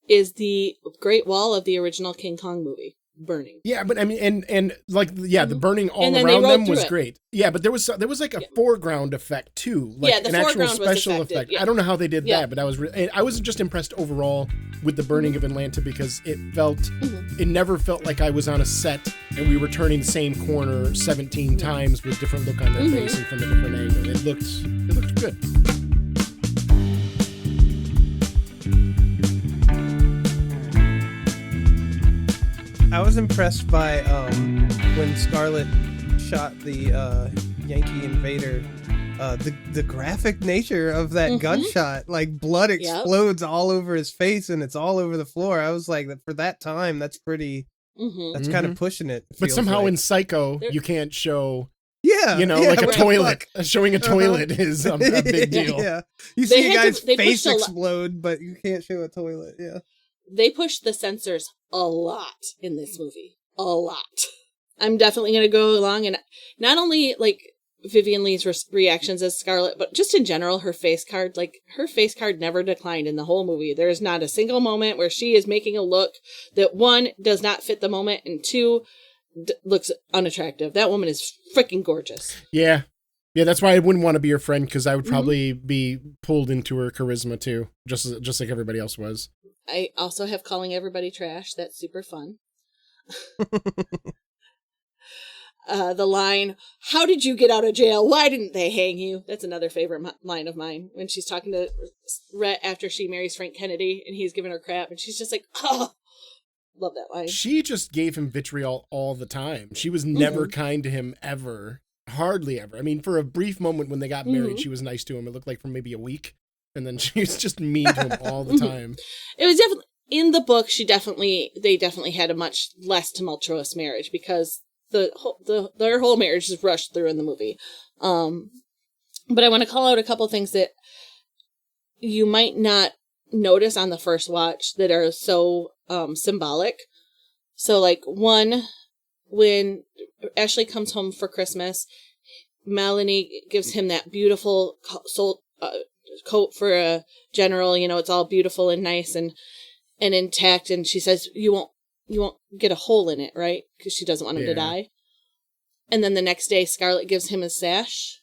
Speaker 4: is the Great Wall of the original King Kong movie burning.
Speaker 2: Yeah, but I mean, and like, the burning all around them was great. Yeah, but there was like a foreground effect too, like
Speaker 4: the
Speaker 2: an actual
Speaker 4: foreground
Speaker 2: special
Speaker 4: was
Speaker 2: effect.
Speaker 4: Yeah.
Speaker 2: I don't know how they did that, but I was just impressed overall with the burning of Atlanta, because it never felt like I was on a set and we were turning the same corner 17 times with different look on their face and from a different angle. It looked good.
Speaker 3: I was impressed by when Scarlett shot the Yankee invader. The graphic nature of that gunshot, like blood explodes all over his face and it's all over the floor. I was like, for that time, that's pretty. That's kind of pushing it.
Speaker 2: But somehow in Psycho, you can't show.
Speaker 3: Yeah,
Speaker 2: like a toilet. Showing a toilet is a big deal.
Speaker 3: Yeah, you see a guy's face explode, but you can't show a toilet. Yeah.
Speaker 4: They pushed the censors a lot in this movie. A lot. I'm definitely going to go along, and not only like Vivian Lee's reactions as Scarlett, but just in general, her face card never declined in the whole movie. There is not a single moment where she is making a look that, one, does not fit the moment, and two, looks unattractive. That woman is freaking gorgeous.
Speaker 2: Yeah. Yeah, that's why I wouldn't want to be her friend, because I would probably be pulled into her charisma too, just like everybody else was.
Speaker 4: I also have calling everybody trash. That's super fun. The line, "How did you get out of jail? Why didn't they hang you?" That's another favorite line of mine, when she's talking to Rhett after she marries Frank Kennedy and he's giving her crap, and she's just like, oh, love that line. She
Speaker 2: just gave him vitriol all the time. She was never kind to him ever. Hardly ever. I mean, for a brief moment when they got married, she was nice to him. It looked like for maybe a week. And then she was just mean to him all the time.
Speaker 4: It was definitely, in the book, they definitely had a much less tumultuous marriage, because their whole marriage is rushed through in the movie. But I want to call out a couple things that you might not notice on the first watch that are so symbolic. So, like, one, when Ashley comes home for Christmas, Melanie gives him that beautiful coat for a general. It's all beautiful and nice and intact, and she says, you won't get a hole in it, right? Because she doesn't want him to die. And then the next day, Scarlett gives him a sash.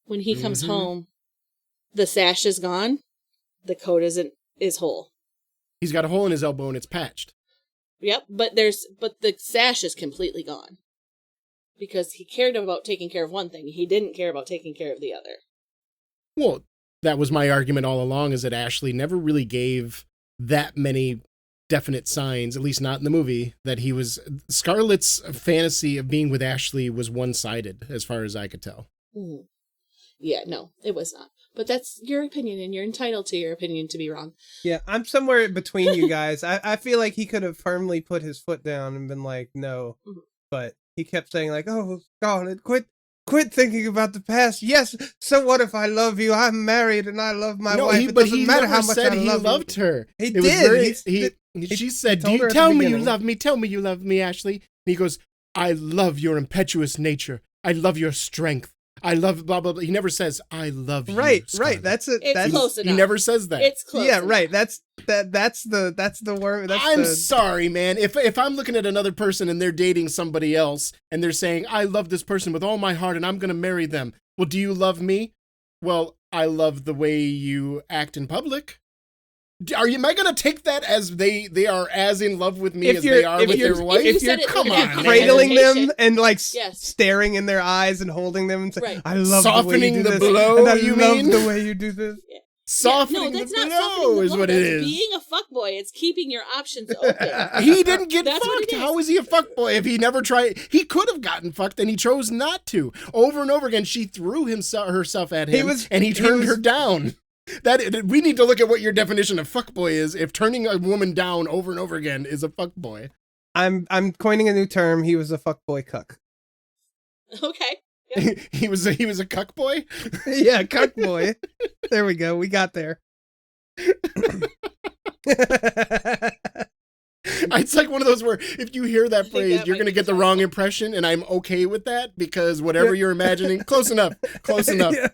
Speaker 4: When he comes home, the sash is gone. The coat is whole.
Speaker 2: He's got a hole in his elbow and it's patched.
Speaker 4: Yep, but the sash is completely gone, because he cared about taking care of one thing. He didn't care about taking care of the other.
Speaker 2: Well, that was my argument all along, is that Ashley never really gave that many definite signs, at least not in the movie, that he was... Scarlett's fantasy of being with Ashley was one-sided, as far as I could tell.
Speaker 4: Mm. Yeah, no, it was not. But that's your opinion, and you're entitled to your opinion to be wrong.
Speaker 3: Yeah, I'm somewhere between you guys. I feel like he could have firmly put his foot down and been like, no. Mm-hmm. But he kept saying like, oh, Scarlett, quit quit thinking about the past. Yes, so what if I love you? I'm married and I love my wife. It
Speaker 2: but
Speaker 3: doesn't
Speaker 2: he
Speaker 3: matter
Speaker 2: never
Speaker 3: how much
Speaker 2: said
Speaker 3: I
Speaker 2: he
Speaker 3: love
Speaker 2: loved
Speaker 3: you.
Speaker 2: her.
Speaker 3: He
Speaker 2: It
Speaker 3: did.
Speaker 2: was very,
Speaker 3: He
Speaker 2: she said,
Speaker 3: told her at the
Speaker 2: tell me you
Speaker 3: beginning.
Speaker 2: love me. Tell me you love me, Ashley. And he goes, I love your impetuous nature. I love your strength. I love blah, blah, blah. He never says, I love you,
Speaker 3: Right.
Speaker 2: Scarlett.
Speaker 3: That's it.
Speaker 4: It's
Speaker 3: That's
Speaker 4: close enough.
Speaker 2: He never says that.
Speaker 4: It's close.
Speaker 3: yeah.
Speaker 4: enough.
Speaker 3: Right. That's the word.
Speaker 2: I'm sorry, man. If I'm looking at another person and they're dating somebody else and they're saying, I love this person with all my heart and I'm going to marry them. Well, do you love me? Well, I love the way you act in public. Am I going to take that as they are as in love with me as they are with their wife?
Speaker 3: If you're
Speaker 2: Come on, man.
Speaker 3: cradling them and like
Speaker 4: Yes.
Speaker 3: staring in their eyes and holding them and saying,
Speaker 4: Right.
Speaker 3: I love
Speaker 2: Softening
Speaker 3: the way you do
Speaker 2: the
Speaker 3: this.
Speaker 2: blow,
Speaker 3: and I
Speaker 2: you
Speaker 3: love
Speaker 2: mean?
Speaker 3: the way you do this.
Speaker 2: Softening
Speaker 4: no, that's
Speaker 2: the
Speaker 4: not
Speaker 2: blow
Speaker 4: softening the
Speaker 2: is
Speaker 4: blow.
Speaker 2: what it
Speaker 4: That's
Speaker 2: is.
Speaker 4: being a fuckboy. It's keeping your options open.
Speaker 2: He didn't get
Speaker 4: That's what
Speaker 2: fucked.
Speaker 4: it is.
Speaker 2: How is he a fuckboy if he never tried? He could have gotten fucked and he chose not to. Over and over again, she threw herself at him and he turned her down. We need to look at what your definition of fuckboy is. If turning a woman down over and over again is a fuckboy.
Speaker 3: I'm coining a new term. He was a fuckboy cuck.
Speaker 4: Okay.
Speaker 2: he was a cuck boy.
Speaker 3: Yeah, cuck boy. There we go. We got there.
Speaker 2: It's like one of those where if you hear that phrase,
Speaker 4: that
Speaker 2: you're
Speaker 4: might
Speaker 2: going to
Speaker 4: be
Speaker 2: get the wrong impression, and I'm okay with that because whatever you're imagining, close enough.
Speaker 3: Yeah.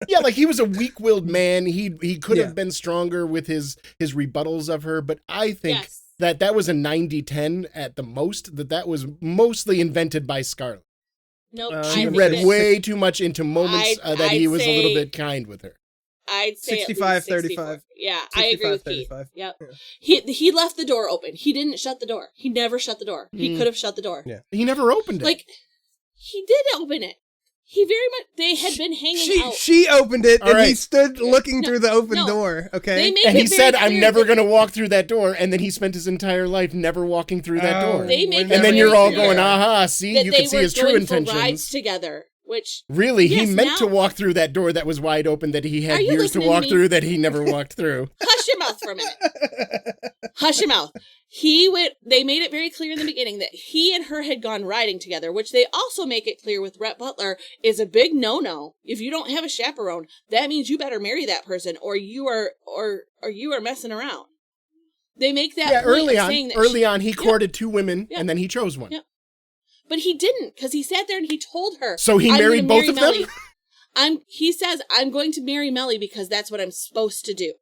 Speaker 2: Yeah, like he was a weak-willed man. He could have been stronger with his rebuttals of her, but I think
Speaker 4: Yes.
Speaker 2: that was a 90-10 at the most, that was mostly invented by Scarlett.
Speaker 4: Nope.
Speaker 3: I
Speaker 2: She
Speaker 3: think
Speaker 2: read
Speaker 3: it's
Speaker 2: way too much into moments that he
Speaker 4: I'd
Speaker 2: was a little
Speaker 4: say-
Speaker 2: bit kind with her.
Speaker 4: I'd say
Speaker 3: 65,
Speaker 4: 65,
Speaker 3: 35.
Speaker 4: Yeah, I agree with
Speaker 3: 35.
Speaker 4: Keith. Yep.
Speaker 3: Yeah.
Speaker 4: He left the door open. He didn't shut the door. He never shut the door. He could have shut the door.
Speaker 3: Yeah.
Speaker 2: He never opened it.
Speaker 4: Like, he did open it. He very much. They had been hanging out.
Speaker 3: She opened it,
Speaker 2: All
Speaker 3: and he
Speaker 2: right.
Speaker 3: stood looking
Speaker 4: No,
Speaker 3: through the open
Speaker 4: no.
Speaker 3: door. Okay.
Speaker 4: They made
Speaker 2: and
Speaker 4: it
Speaker 2: he
Speaker 4: very
Speaker 2: said, I'm
Speaker 4: clear
Speaker 2: never
Speaker 4: that-
Speaker 2: going to walk through that door. And then he spent his entire life never walking through that
Speaker 3: Oh,
Speaker 2: door.
Speaker 4: They make
Speaker 2: And
Speaker 4: it
Speaker 2: then
Speaker 4: very
Speaker 2: you're all
Speaker 4: clear
Speaker 2: going, aha, see,
Speaker 4: that
Speaker 2: you
Speaker 4: they
Speaker 2: can see
Speaker 4: were
Speaker 2: his true
Speaker 4: going for rides
Speaker 2: intentions.
Speaker 4: together. Which
Speaker 2: Really,
Speaker 4: Yes,
Speaker 2: he meant
Speaker 4: now-
Speaker 2: to walk through that door that was wide open that he
Speaker 4: Are
Speaker 2: had
Speaker 4: you
Speaker 2: years to
Speaker 4: listening to
Speaker 2: walk
Speaker 4: me?
Speaker 2: through that he never walked through.
Speaker 4: hush your mouth for a minute. Hush your mouth. They made it very clear in the beginning that he and her had gone riding together, which they also make it clear with Rhett Butler is a big no-no. If you don't have a chaperone, that means you better marry that person or you are messing around. They make that point
Speaker 2: early
Speaker 4: of
Speaker 2: on,
Speaker 4: saying that
Speaker 2: he courted two women
Speaker 4: Yeah.
Speaker 2: and then he chose one.
Speaker 4: Yeah. But he didn't, because he sat there and he told her.
Speaker 2: So he
Speaker 4: "I'm
Speaker 2: married
Speaker 4: gonna
Speaker 2: both of
Speaker 4: marry
Speaker 2: them?
Speaker 4: Melly." He says, I'm going to marry Melly because that's what I'm supposed to do.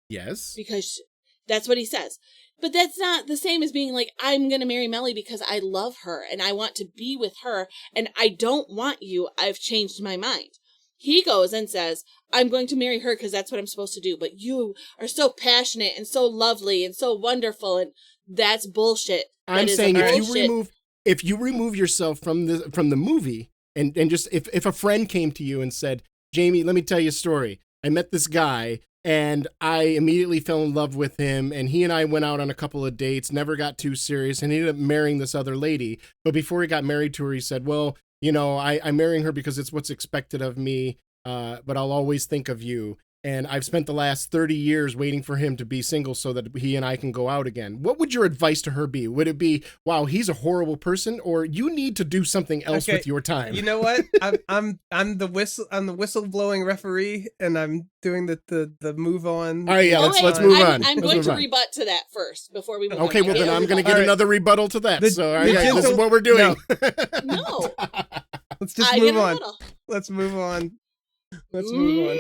Speaker 2: Yes.
Speaker 4: Because that's what he says. But that's not the same as being like, I'm going to marry Melly because I love her and I want to be with her and I don't want you. I've changed my mind. He goes and says, I'm going to marry her because that's what I'm supposed to do. But you are so passionate and so lovely and so wonderful. And that's bullshit.
Speaker 2: I'm
Speaker 4: That is
Speaker 2: saying
Speaker 4: a
Speaker 2: if
Speaker 4: bullshit.
Speaker 2: you remove yourself from the movie and just if a friend came to you and said, Jamie, let me tell you a story. I met this guy and I immediately fell in love with him and he and I went out on a couple of dates, never got too serious, and he ended up marrying this other lady. But before he got married to her, he said, well, you know, I'm marrying her because it's what's expected of me, but I'll always think of you. And I've spent the last 30 years waiting for him to be single so that he and I can go out again. What would your advice to her be? Would it be, wow, he's a horrible person, or you need to do something else with your time?
Speaker 3: You know what? I'm the whistle blowing referee, and I'm doing the move on.
Speaker 2: All right, yeah, let's
Speaker 4: wait,
Speaker 2: move
Speaker 4: I'm,
Speaker 2: on.
Speaker 4: I'm
Speaker 2: Let's
Speaker 4: going
Speaker 2: move
Speaker 4: to
Speaker 2: on.
Speaker 4: rebut to that first before we move
Speaker 2: Okay,
Speaker 4: on.
Speaker 2: well then I'm going to get
Speaker 3: All right.
Speaker 2: another rebuttal to that.
Speaker 3: The-
Speaker 2: So all
Speaker 3: the
Speaker 2: right, this is
Speaker 3: gentle-
Speaker 2: what we're doing.
Speaker 4: No,
Speaker 3: Let's just
Speaker 4: I
Speaker 3: move
Speaker 4: get a
Speaker 3: on.
Speaker 4: rebuttal.
Speaker 3: Let's move on. Let's move on.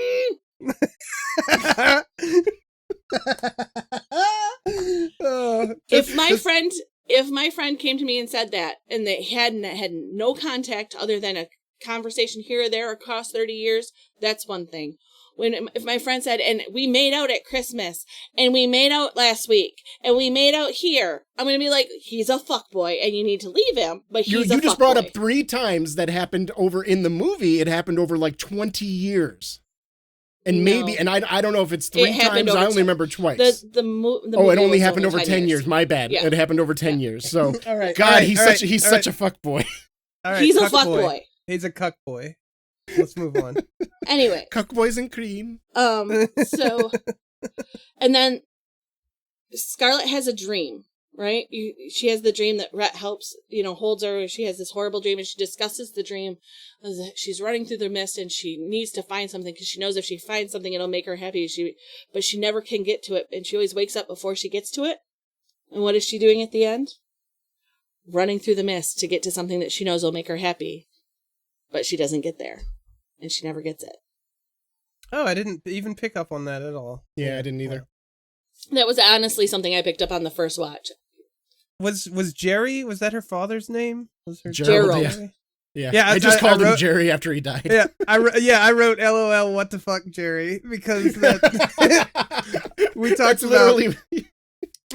Speaker 3: Oh,
Speaker 4: If my friend came to me and said that, and they had no contact other than a conversation here or there across 30 years, that's one thing. If my friend said, and we made out at Christmas, and we made out last week, and we made out here, I'm going to be like, he's a fuckboy, and you need to leave him, but he's
Speaker 2: You
Speaker 4: a
Speaker 2: just brought
Speaker 4: fuckboy.
Speaker 2: up 3 times that happened over in the movie. It happened over like 20 years. And
Speaker 4: No.
Speaker 2: maybe, and I don't know if it's 3
Speaker 4: It happened
Speaker 2: times. I
Speaker 4: over
Speaker 2: only
Speaker 4: 10
Speaker 2: remember twice.
Speaker 4: The
Speaker 2: It
Speaker 4: movie
Speaker 2: only
Speaker 4: was
Speaker 2: happened over 10 years. My bad.
Speaker 4: Yeah.
Speaker 2: It happened over 10 years. So,
Speaker 3: all right.
Speaker 2: God,
Speaker 3: all right,
Speaker 2: he's
Speaker 3: all
Speaker 2: such
Speaker 3: right,
Speaker 2: he's
Speaker 3: all
Speaker 2: such
Speaker 3: right,
Speaker 2: a fuck boy.
Speaker 3: all right,
Speaker 4: He's a
Speaker 3: cuck
Speaker 4: fuckboy.
Speaker 3: He's a cuck boy. Let's move on.
Speaker 4: Anyway,
Speaker 2: Cuck boys and cream.
Speaker 4: so, and then Scarlett has a dream, right? She has the dream that Rhett helps, holds her. She has this horrible dream, and she discusses the dream. She's running through the mist, and she needs to find something because she knows if she finds something, it'll make her happy. But she never can get to it, and she always wakes up before she gets to it. And what is she doing at the end? Running through the mist to get to something that she knows will make her happy, but she doesn't get there, and she never gets it.
Speaker 3: Oh, I didn't even pick up on that at all.
Speaker 2: Yeah, I didn't either.
Speaker 4: That was honestly something I picked up on the first watch.
Speaker 3: Was Jerry? Was that her father's name? Was her
Speaker 2: Gerald. Yeah. I just called him Jerry after he died.
Speaker 3: Yeah, I wrote LOL. What the fuck, Jerry? Because we talked about,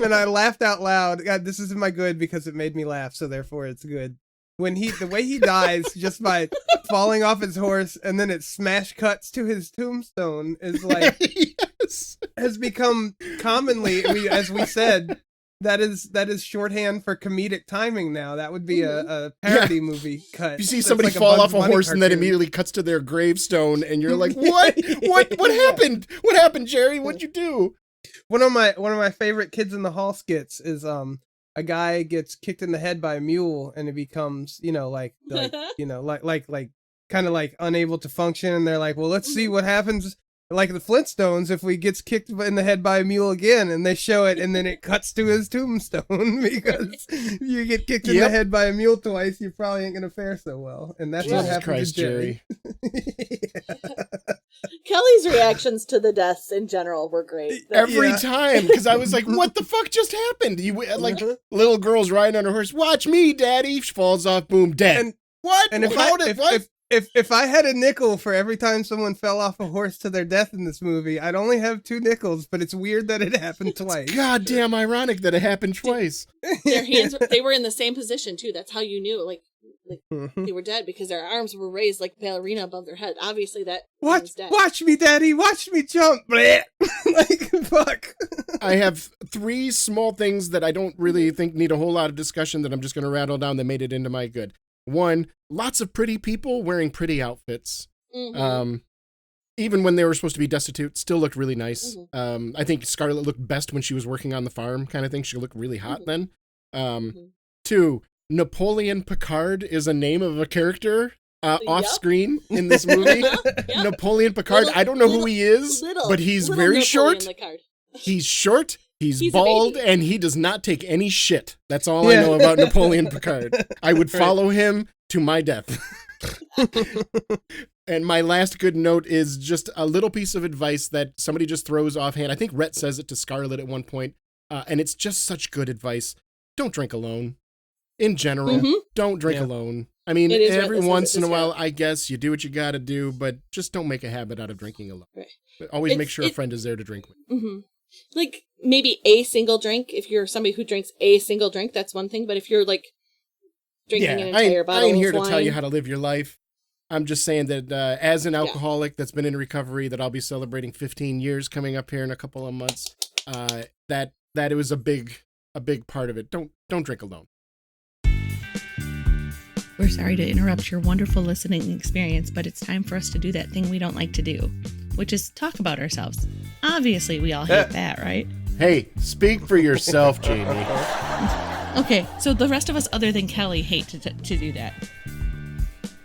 Speaker 3: and I laughed out loud. God, this isn't my good because it made me laugh, so therefore it's good. When the way he dies just by falling off his horse, and then it smash cuts to his tombstone is like has become commonly, as we said. That is shorthand for comedic timing now. That would be a parody movie cut.
Speaker 2: You see somebody fall off a horse and then immediately cuts to their gravestone, and you're like, "What? What happened? What happened, Jerry? What'd you do?"
Speaker 3: One of my favorite Kids in the Hall skits is a guy gets kicked in the head by a mule, and it becomes like kind of like unable to function, and they're like, "Well, let's see what happens." Like the Flintstones, if we gets kicked in the head by a mule again, and they show it, and then it cuts to his tombstone because you get kicked in the head by a mule twice, you probably ain't gonna fare so well, and that's what happened to Jerry.
Speaker 4: Kelly's reactions to the deaths in general were great.
Speaker 2: Every time, because I was like, "What the fuck just happened?" Little girl's riding on her horse. Watch me, Daddy. She falls off. Boom, dead.
Speaker 3: And
Speaker 2: what?
Speaker 3: And if I had a nickel for every time someone fell off a horse to their death in this movie, I'd only have 2 nickels, but it's weird that it happened twice.
Speaker 2: Goddamn ironic that it happened twice.
Speaker 4: Their hands, they were in the same position too. That's how you knew, like they were dead, because their arms were raised like ballerina above their head. Obviously that was dead.
Speaker 3: Watch me, Daddy. Watch me jump. Like, fuck.
Speaker 2: I have 3 small things that I don't really think need a whole lot of discussion that I'm just going to rattle down that made it into my good. 1, lots of pretty people wearing pretty outfits. Mm-hmm. Even when they were supposed to be destitute, still looked really nice. Mm-hmm. I think Scarlett looked best when she was working on the farm, kind of thing. She looked really hot then. 2, Napoleon Picard is a name of a character off screen in this movie. Napoleon Picard. I don't know who he is, but he's very short. He's short. He's bald, and he does not take any shit. That's all I know about Napoleon Picard. I would follow him to my death. And my last good note is just a little piece of advice that somebody just throws offhand. I think Rhett says it to Scarlett at one point, and it's just such good advice. Don't drink alone. In general, don't drink alone. I mean, every once in a while, I guess, you do what you got to do, but just don't make a habit out of drinking alone. Right. But always make sure a friend is there to drink with. Mm-hmm.
Speaker 4: Like, maybe a single drink. If you're somebody who drinks a single drink, that's one thing. But if you're, like, drinking an entire bottle of wine... I ain't here to tell you how to live your life. I'm just saying that as an alcoholic that's been in recovery, that I'll be celebrating 15 years coming up here in a couple of months, that it was a big part of it. Don't drink alone.
Speaker 5: We're sorry to interrupt your wonderful listening experience, but it's time for us to do that thing we don't like to do, which is talk about ourselves. Obviously, we all hate that, right?
Speaker 2: Hey, speak for yourself, Jamie.
Speaker 5: Okay, so the rest of us other than Kelly hate to do that.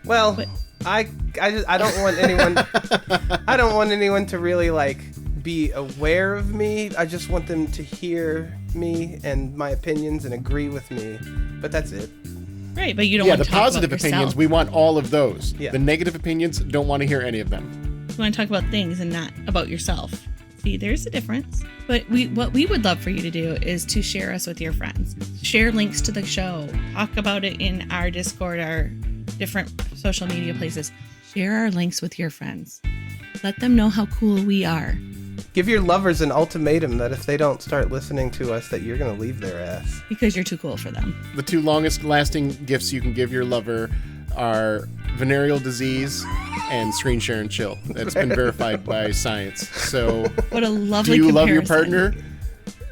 Speaker 3: Well, but I don't want anyone I don't want anyone to really like be aware of me. I just want them to hear me and my opinions and agree with me. But that's it.
Speaker 5: Right, but you don't want to talk about
Speaker 2: the positive opinions, we want all of those. Yeah. The negative opinions, don't want to hear any of them.
Speaker 5: You want to talk about things and not about yourself. See, there's a difference. But what we would love for you to do is to share us with your friends. Share links to the show. Talk about it in our Discord, our different social media places. Share our links with your friends. Let them know how cool we are.
Speaker 3: Give your lovers an ultimatum that if they don't start listening to us, that you're going to leave their ass.
Speaker 5: Because you're too cool for them.
Speaker 2: The 2 longest lasting gifts you can give your lover are venereal disease and screen share and chill. That's been verified by science. So
Speaker 5: what a lovely
Speaker 2: do you
Speaker 5: comparison.
Speaker 2: love your partner?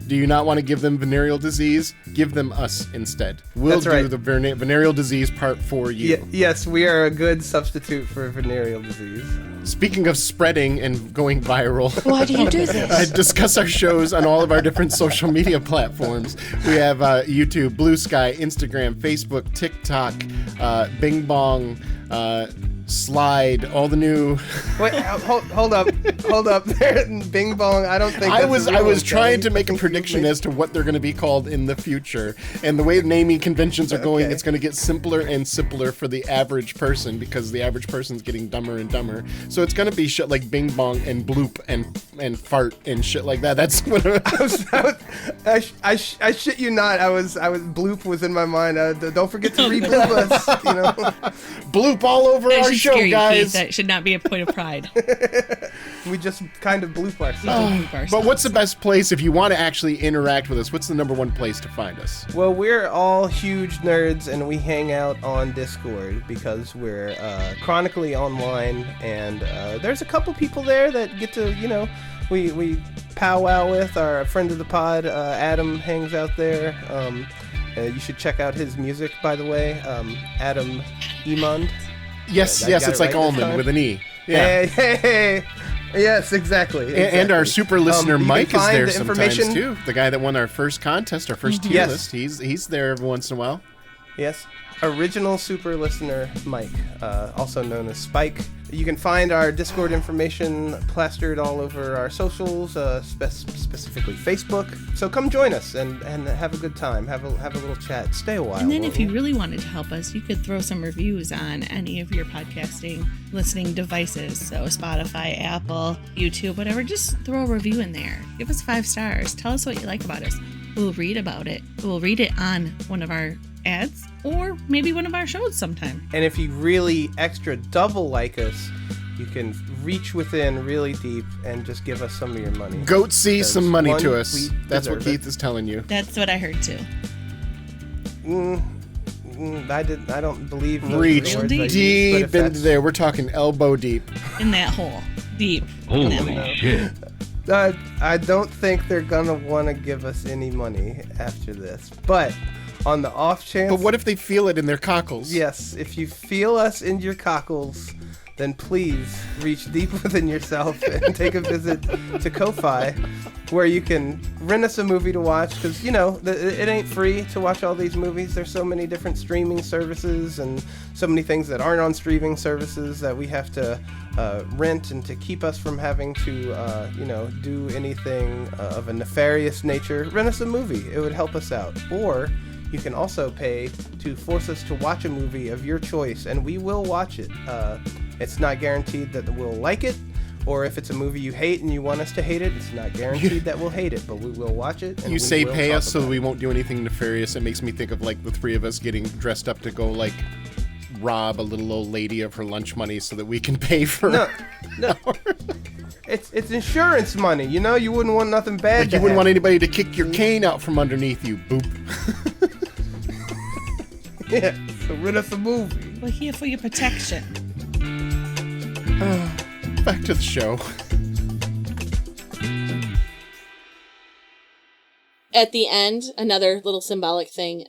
Speaker 2: Do you not want to give them venereal disease? Give them us instead. We'll
Speaker 3: That's right.
Speaker 2: do the venereal disease part for you.
Speaker 3: Yes, we are a good substitute for venereal disease.
Speaker 2: Speaking of spreading and going viral,
Speaker 6: Why do you do this?
Speaker 2: discuss our shows on all of our different social media platforms. We have YouTube, Blue Sky, Instagram, Facebook, TikTok, Bing Bong, Slide, all the new.
Speaker 3: Wait, hold up. There, Bing Bong. I don't think
Speaker 2: I was trying to make a prediction
Speaker 3: as
Speaker 2: as to what they're going to be called in the future, and the way naming conventions are going,
Speaker 3: Okay.
Speaker 2: it's going to get simpler and simpler for the average person because the average person's getting dumber and dumber. So it's going to be shit like Bing Bong and Bloop and Fart and shit like that. That's what
Speaker 3: I shit you not. Bloop was in my mind. Don't forget to re-bloop us. You know.
Speaker 2: Bloop all over
Speaker 5: That
Speaker 2: our
Speaker 5: should
Speaker 2: show,
Speaker 5: scare you, Keith.
Speaker 2: guys.
Speaker 5: That should not be a point of pride.
Speaker 3: We just kind of bloop ourselves.
Speaker 2: But what's the best place if you want to actually interact with us? What's the number one place to find us?
Speaker 3: Well, we're all huge nerds, and we hang out on Discord because we're chronically online, and there's a couple people there that get to, we powwow with. Our friend of the pod, Adam, hangs out there. You should check out his music, by the way. Adam Emond.
Speaker 2: Yes,
Speaker 3: I got
Speaker 2: it's
Speaker 3: it
Speaker 2: like
Speaker 3: right this
Speaker 2: almond
Speaker 3: time?
Speaker 2: with an E. Yeah.
Speaker 3: Hey. Yes, exactly.
Speaker 2: And our super listener
Speaker 3: You can
Speaker 2: Mike is
Speaker 3: find
Speaker 2: there
Speaker 3: the
Speaker 2: sometimes
Speaker 3: information-
Speaker 2: too. The guy that won our first contest, our first tier
Speaker 3: Yes.
Speaker 2: list. He's there every once in a while.
Speaker 3: Yes. Original super listener Mike, also known as Spike. You can find our Discord information plastered all over our socials, specifically Facebook. So come join us and have a good time. Have a little chat. Stay a while.
Speaker 5: And then
Speaker 3: won't
Speaker 5: if you
Speaker 3: you?
Speaker 5: really wanted to help us, you could throw some reviews on any of your podcasting listening devices. So Spotify, Apple, YouTube, whatever. Just throw a review in there. Give us 5 stars. Tell us what you like about us. We'll read about it. We'll read it on one of our ads or maybe one of our shows sometime.
Speaker 3: And if you really extra double like us, you can reach within really deep and just give us some of your money.
Speaker 2: Goat see
Speaker 3: Because
Speaker 2: some money
Speaker 3: one,
Speaker 2: to us.
Speaker 3: we
Speaker 2: That's what
Speaker 3: deserve it.
Speaker 2: Keith is telling you.
Speaker 5: That's what I heard too.
Speaker 3: I don't believe those
Speaker 2: Reach
Speaker 3: are the words I used, but
Speaker 2: deep
Speaker 3: if
Speaker 2: into
Speaker 3: that's-
Speaker 2: there. We're talking elbow deep.
Speaker 5: In that hole. Deep. in that hole.
Speaker 1: Holy shit.
Speaker 3: I don't think they're gonna want to give us any money after this. But on the off chance,
Speaker 2: But what if they feel it in their cockles?
Speaker 3: yes, if you feel us in your cockles, then please reach deep within yourself and take a visit to Ko-Fi, where you can rent us a movie to watch, because, it ain't free to watch all these movies. There's so many different streaming services and so many things that aren't on streaming services that we have to rent, and to keep us from having to, do anything of a nefarious nature, rent us a movie. It would help us out. Or you can also pay to force us to watch a movie of your choice, and we will watch it. It's not guaranteed that we'll like it, or if it's a movie you hate and you want us to hate it, it's not guaranteed that we'll hate it, but we will watch it. And
Speaker 2: You
Speaker 3: we
Speaker 2: say
Speaker 3: will
Speaker 2: pay
Speaker 3: talk
Speaker 2: us so
Speaker 3: about
Speaker 2: we
Speaker 3: it.
Speaker 2: won't do anything nefarious. It makes me think of like the three of us getting dressed up to go like rob a little old lady of her lunch money so that we can pay for
Speaker 3: No. It's insurance money, you wouldn't want nothing bad
Speaker 2: Like
Speaker 3: to
Speaker 2: you wouldn't want
Speaker 3: happen.
Speaker 2: anybody to kick your cane out from underneath you. Boop.
Speaker 3: Yeah, so rent us a movie.
Speaker 5: We're here for your protection.
Speaker 2: Back to the show.
Speaker 4: At the end, another little symbolic thing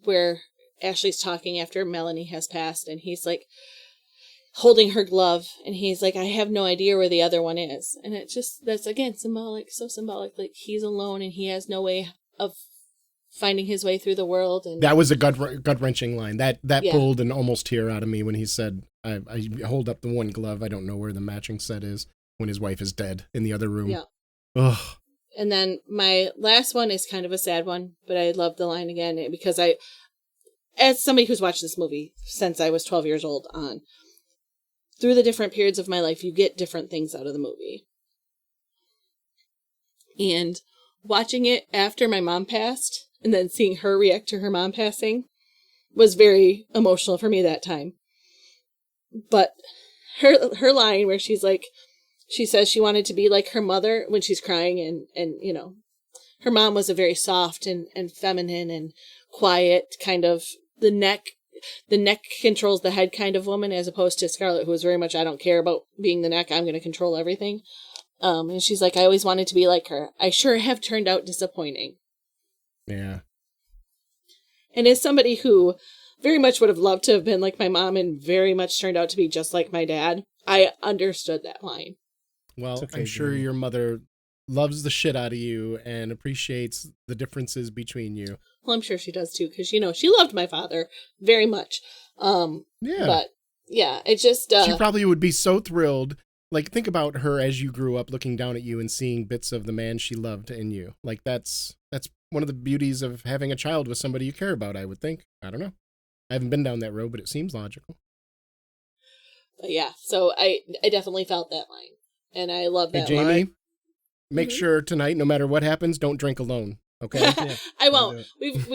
Speaker 4: where Ashley's talking after Melanie has passed, and he's like holding her glove, and he's like, I have no idea where the other one is. And that's again symbolic, so symbolic. Like he's alone and he has no way of finding his way through the world. And
Speaker 2: That was a gut-wrenching line. That
Speaker 4: Yeah.
Speaker 2: pulled an almost tear out of me when he said, I hold up the one glove. I don't know where the matching set is when his wife is dead in the other room.
Speaker 4: Yeah.
Speaker 2: Ugh.
Speaker 4: And then my last one is kind of a sad one, but I love the line again because as somebody who's watched this movie since I was 12 years old on, through the different periods of my life, you get different things out of the movie. And watching it after my mom passed and then seeing her react to her mom passing was very emotional for me that time. But her line where she's like, she says she wanted to be like her mother when she's crying, and her mom was a very soft and feminine and quiet kind of the neck controls the head kind of woman, as opposed to Scarlett, who was very much, I don't care about being the neck, I'm going to control everything. And she's like, I always wanted to be like her. I sure have turned out disappointing.
Speaker 2: Yeah.
Speaker 4: And as somebody who very much would have loved to have been like my mom and very much turned out to be just like my dad, I understood that line.
Speaker 2: Well,
Speaker 3: Okay,
Speaker 2: I'm sure
Speaker 3: Jamie.
Speaker 2: your mother loves the shit out of you and appreciates the differences between you.
Speaker 4: Well, I'm sure she does too, because, she loved my father very much.
Speaker 2: Yeah.
Speaker 4: But, yeah, it just...
Speaker 2: She probably would be so thrilled. Like, think about her as you grew up looking down at you and seeing bits of the man she loved in you. Like, that's one of the beauties of having a child with somebody you care about, I would think. I don't know. I haven't been down that road, but it seems logical.
Speaker 4: But yeah, so I definitely felt that line. And I love
Speaker 2: Hey,
Speaker 4: that
Speaker 2: Jamie,
Speaker 4: line.
Speaker 2: make sure tonight, no matter what happens, don't drink alone. Okay?
Speaker 3: Yeah.
Speaker 4: I won't. We've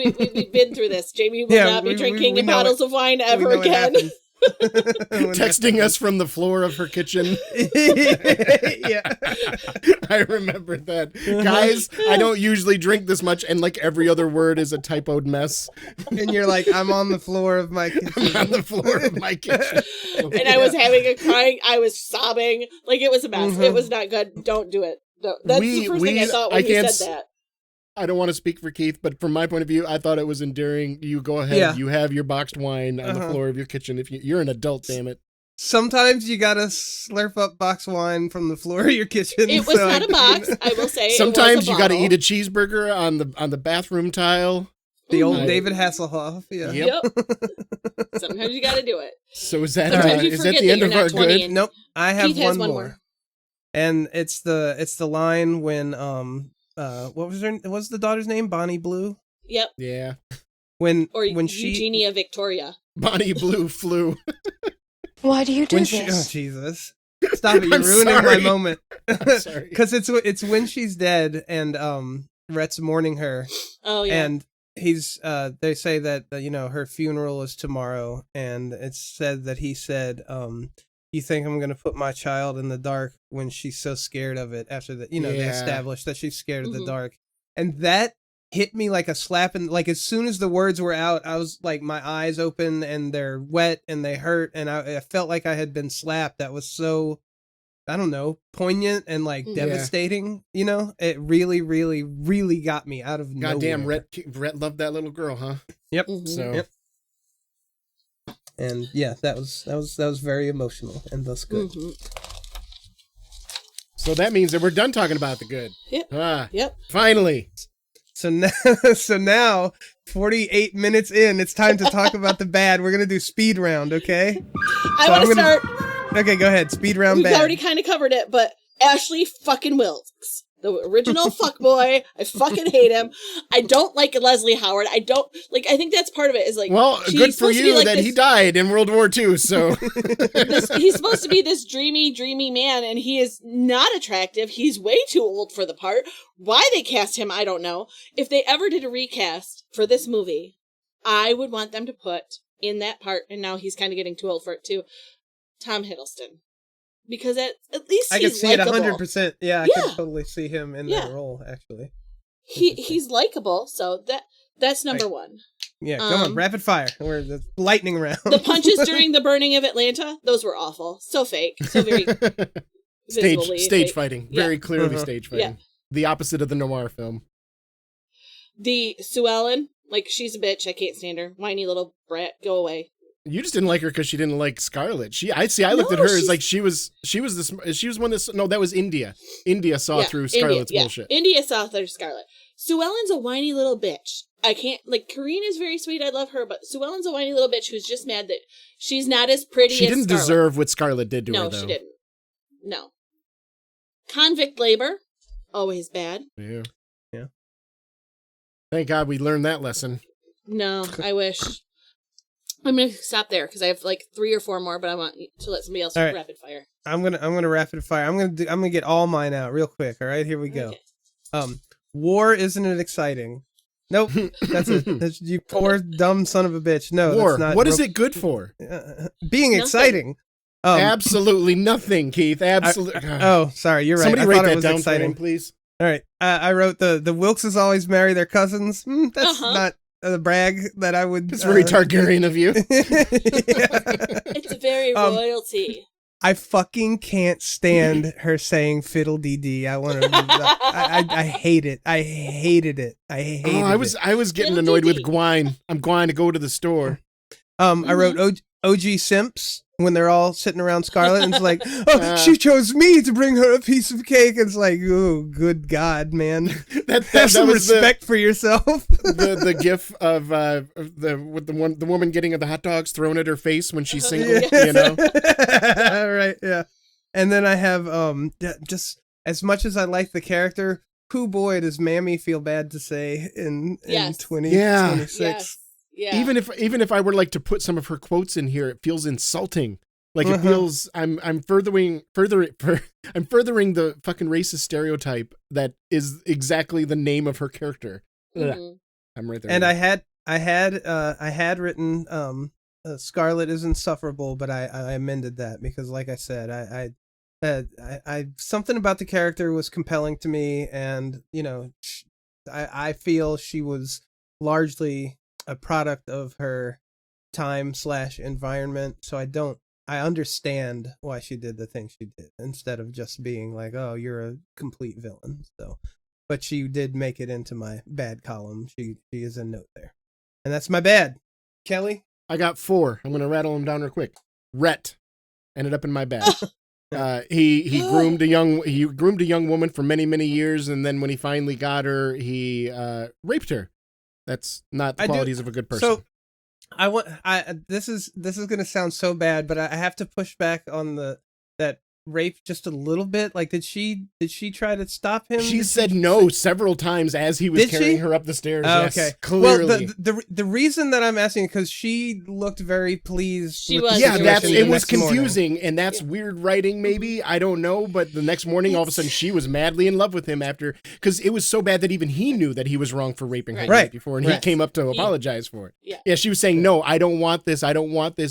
Speaker 4: been through this. Jamie will
Speaker 3: Yeah,
Speaker 4: not be
Speaker 3: we
Speaker 4: drinking
Speaker 3: know
Speaker 4: bottles of wine
Speaker 3: We
Speaker 4: ever
Speaker 3: know what
Speaker 4: again.
Speaker 3: happens. When
Speaker 2: Texting
Speaker 3: that
Speaker 2: us from the floor of her kitchen.
Speaker 3: yeah.
Speaker 2: I remember that. Guys, I don't usually drink this much, and like every other word is a typoed mess.
Speaker 3: And you're like, I'm on the floor of my kitchen.
Speaker 2: I'm on the floor of my kitchen.
Speaker 4: And I was having a crying. I was sobbing. Like, it was a mess.
Speaker 3: Mhm.
Speaker 4: It was not good. Don't do it. No, that's the first thing I thought when he said that.
Speaker 2: I don't want to speak for Keith, but from my point of view, I thought it was endearing. You go ahead.
Speaker 3: Yeah.
Speaker 2: You have your boxed wine on the
Speaker 3: Uh-huh.
Speaker 2: floor of your kitchen. If you're an adult, damn it.
Speaker 3: Sometimes you gotta slurp up box wine from the floor of your kitchen.
Speaker 4: It was not a box, I will say.
Speaker 2: Sometimes
Speaker 4: it was
Speaker 2: you got to
Speaker 4: bottle.
Speaker 2: eat a cheeseburger on the bathroom tile.
Speaker 3: The old
Speaker 2: Mhm.
Speaker 3: David Hasselhoff. Yeah.
Speaker 2: Yep.
Speaker 4: Yep. Sometimes you got to do it.
Speaker 2: So is that
Speaker 4: Sometimes you
Speaker 2: is that
Speaker 4: forget
Speaker 2: the
Speaker 4: that
Speaker 2: end
Speaker 4: you're
Speaker 2: of
Speaker 4: not
Speaker 2: our
Speaker 4: 20
Speaker 2: good?
Speaker 4: and-
Speaker 3: Nope. I have
Speaker 4: Keith has
Speaker 3: one
Speaker 4: one
Speaker 3: more.
Speaker 4: more.
Speaker 3: And it's the line when what was what's the daughter's name? Bonnie Blue?
Speaker 4: Yep.
Speaker 2: Yeah.
Speaker 3: When
Speaker 4: Or
Speaker 3: she
Speaker 4: Eugenia Victoria.
Speaker 2: Bonnie Blue flew.
Speaker 6: Why do you do
Speaker 3: when
Speaker 6: this?
Speaker 3: she oh Jesus. Stop it, you're
Speaker 2: I'm
Speaker 3: ruining my
Speaker 2: sorry.
Speaker 3: moment.
Speaker 2: I'm sorry.
Speaker 3: Cuz it's when she's dead and Rhett's mourning her
Speaker 4: Oh, yeah.
Speaker 3: and he's they say that her funeral is tomorrow and it's said that he said you think I'm going to put my child in the dark when she's so scared of it after that, they
Speaker 2: Yeah.
Speaker 3: established that she's scared of the
Speaker 4: Mhm.
Speaker 3: dark. And that hit me like a slap in, like as soon as the words were out, I was like, my eyes open and they're wet and they hurt. And I felt like I had been slapped. That was so, I don't know, poignant and like
Speaker 4: Yeah.
Speaker 3: devastating, it really, really, really got me out of
Speaker 2: Goddamn,
Speaker 3: nowhere.
Speaker 2: Rhett loved that little girl, huh?
Speaker 3: Yep.
Speaker 4: Mhm.
Speaker 2: So
Speaker 3: Yep. And yeah, that was very emotional and thus good.
Speaker 4: Mhm.
Speaker 2: so that means that we're done talking about the good.
Speaker 4: Yep.
Speaker 2: Ah,
Speaker 4: Yep.
Speaker 2: finally.
Speaker 3: So now 48 minutes in, it's time to talk about the bad. We're gonna do speed round, okay?
Speaker 4: I
Speaker 3: So
Speaker 4: want to
Speaker 3: I'm gonna-
Speaker 4: start.
Speaker 3: Okay, go ahead. Speed round
Speaker 4: We've
Speaker 3: bad.
Speaker 4: already kind of covered it, but Ashley fucking Wilkes. The original fuckboy. I fucking hate him. I don't like Leslie Howard. I don't like. I think that's part of it. Is like,
Speaker 2: Well,
Speaker 4: she's
Speaker 2: good for
Speaker 4: supposed to be
Speaker 2: you
Speaker 4: like
Speaker 2: that
Speaker 4: this-
Speaker 2: he died in World War II. So
Speaker 4: he's supposed to be this dreamy man, and he is not attractive. He's way too old for the part. Why they cast him, I don't know. If they ever did a recast for this movie, I would want them to put in that part, and now he's kind of getting too old for it too, Tom Hiddleston. Because at least
Speaker 3: I could
Speaker 4: he's
Speaker 3: see it
Speaker 4: likable.
Speaker 3: 100%. Yeah, I
Speaker 4: Yeah.
Speaker 3: could totally see him in
Speaker 4: Yeah.
Speaker 3: that role, actually.
Speaker 4: He's likable, so that's number
Speaker 3: Right.
Speaker 4: one.
Speaker 3: Yeah, come on,
Speaker 4: Um,
Speaker 3: rapid fire. We're the lightning round.
Speaker 4: The punches during the burning of Atlanta, those were awful. So fake. So very visually
Speaker 2: stage
Speaker 4: fake.
Speaker 2: fighting,
Speaker 4: Yeah.
Speaker 2: very clearly
Speaker 3: Uh-huh.
Speaker 2: stage fighting.
Speaker 4: Yeah.
Speaker 2: The opposite of the noir film.
Speaker 4: The Sue Ellen, like, she's a bitch. I can't stand her. Whiny little brat. Go away.
Speaker 2: You just didn't like her because she didn't like Scarlett. I looked
Speaker 4: No,
Speaker 2: at her as
Speaker 4: she's-
Speaker 2: like she was one that's no, that was India. India saw
Speaker 4: Yeah,
Speaker 2: through
Speaker 4: India,
Speaker 2: Scarlett's
Speaker 4: yeah.
Speaker 2: bullshit.
Speaker 4: India saw through Scarlett. Sue Ellen's a whiny little bitch. I can't, like, Karine is very sweet. I love her, but Sue Ellen's a whiny little bitch who's just mad that she's not as pretty
Speaker 2: She
Speaker 4: as
Speaker 2: didn't
Speaker 4: Scarlett.
Speaker 2: deserve what Scarlett did to her,
Speaker 4: No,
Speaker 2: though.
Speaker 4: she didn't. No. Convict labor, always bad.
Speaker 2: Yeah.
Speaker 3: Yeah.
Speaker 2: Thank God we learned that lesson.
Speaker 4: No, I wish. I'm gonna stop there because I have like 3 or 4 more, but I want to let somebody else
Speaker 3: All right.
Speaker 4: rapid fire.
Speaker 3: I'm gonna rapid fire. I'm gonna get all mine out real quick. All right, here we go.
Speaker 4: Okay.
Speaker 3: War, isn't it exciting? Nope, that's it. You poor dumb son of a bitch. No,
Speaker 2: War.
Speaker 3: that's not.
Speaker 2: What is it good for?
Speaker 3: Being
Speaker 4: Nothing.
Speaker 3: exciting.
Speaker 2: Absolutely nothing, Keith. Absolutely.
Speaker 3: Oh, sorry, you're right.
Speaker 2: Somebody
Speaker 3: I
Speaker 2: write
Speaker 3: thought it
Speaker 2: that
Speaker 3: was
Speaker 2: down
Speaker 3: exciting.
Speaker 2: for him, please.
Speaker 3: All right, I wrote the Wilkses always marry their cousins. That's
Speaker 4: Uh-huh.
Speaker 3: not a brag that I would.
Speaker 2: It's very Targaryen of you.
Speaker 3: Yeah.
Speaker 4: It's very
Speaker 3: Um,
Speaker 4: royalty.
Speaker 3: I fucking can't stand her saying fiddle dee dee. I want to. I hate it. I hated it. I hated it.
Speaker 2: I was getting annoyed with Gwine. I'm going to go to the store.
Speaker 3: I wrote OG Simps when they're all sitting around Scarlet, and it's like, oh, she chose me to bring her a piece of cake. And it's like, oh, good God, man. Have some respect for yourself.
Speaker 2: the gif of the woman getting the hot dogs thrown at her face when she's single, you know?
Speaker 3: Right, yeah. And then I have just as much as I like the character, who boy does Mammy feel bad to say in 2026.
Speaker 4: Yes. Yeah.
Speaker 2: Even if I were like to put some of her quotes in here, it feels insulting. Like it feels I'm furthering the fucking racist stereotype that is exactly the name of her character.
Speaker 4: Mm-hmm.
Speaker 2: I'm right there.
Speaker 3: And I had written Scarlet is insufferable, but I amended that because, like I said, I something about the character was compelling to me, and you know, I feel she was largely a product of her time / environment. So I understand why she did the things she did instead of just being like, oh, you're a complete villain. So, but she did make it into my bad column. She is a note there, and that's my bad. Kelly,
Speaker 2: I got 4. I'm going to rattle them down real quick. Rhett ended up in my bad. He groomed a young woman for many years, and then when he finally got her, he raped her. That's not the qualities of a good person.
Speaker 3: So this is going to sound so bad, but I have to push back on that rape just a little bit. Like, did she try to stop him?
Speaker 2: She said no several times as he was carrying her up the stairs.
Speaker 3: Oh,
Speaker 2: yes,
Speaker 3: okay,
Speaker 2: clearly.
Speaker 3: Well, the reason that I'm asking because she looked very pleased.
Speaker 4: She
Speaker 3: with
Speaker 4: was.
Speaker 3: the
Speaker 2: Yeah,
Speaker 3: situation
Speaker 2: it
Speaker 3: the
Speaker 2: was
Speaker 3: next morning.
Speaker 2: confusing, and that's weird writing, maybe. I don't know, but the next morning, all of a sudden, she was madly in love with him after, because it was so bad that even he knew that he was wrong for raping her the night before, and he came up to apologize for it. Yeah, she was saying, no, I don't want this,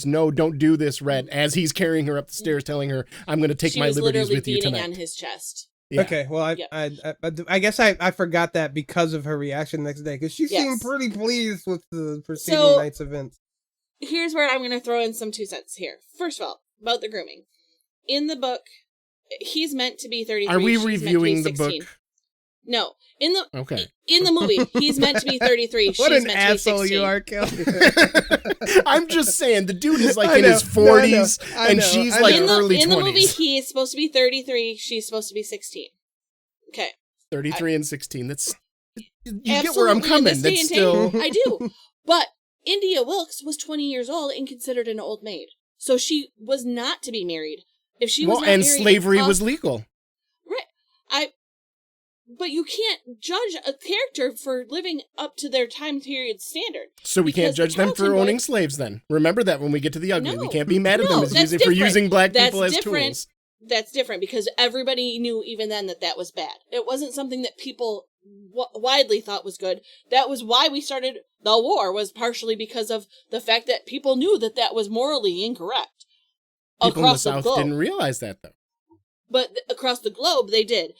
Speaker 2: no, don't do this, Rhett, as he's carrying her up the stairs, telling her, I'm going to take my liberties with you tonight.
Speaker 4: On his chest.
Speaker 2: Yeah.
Speaker 3: Okay, well, I guess I forgot that because of her reaction the next day, because she seemed pretty pleased with the preceding night's events.
Speaker 4: Here's where I'm going to throw in some 2 cents here. First of all, about the grooming. In the book, he's meant to be 33.
Speaker 2: Are we
Speaker 4: she's
Speaker 2: reviewing
Speaker 4: meant to be 16.
Speaker 2: the book?
Speaker 4: No. In the movie, he's meant to be 33.
Speaker 3: What
Speaker 4: she's
Speaker 3: an
Speaker 4: meant
Speaker 3: asshole
Speaker 4: to be 16.
Speaker 3: you are, Kelly.
Speaker 2: I'm just saying, the dude is like in his 40s, and she's like early 20s.
Speaker 4: In the movie, he is supposed to be 33. She's supposed to be 16. Okay.
Speaker 2: 33 and 16. That's you get where I'm coming. That's still
Speaker 4: I do. But India Wilkes was 20 years old and considered an old maid, so she was not to be married. If she was not
Speaker 2: and
Speaker 4: married,
Speaker 2: slavery was legal.
Speaker 4: Right. But you can't judge a character for living up to their time period standard.
Speaker 2: So we can't judge them for owning slaves then. Remember that when we get to the ugly.
Speaker 4: No,
Speaker 2: we can't be mad at them for using black people as tools.
Speaker 4: That's different because everybody knew even then that was bad. It wasn't something that people widely thought was good. That was why we started the war, was partially because of the fact that people knew that was morally incorrect.
Speaker 2: People in the South didn't realize that, though.
Speaker 4: But across the globe, they did.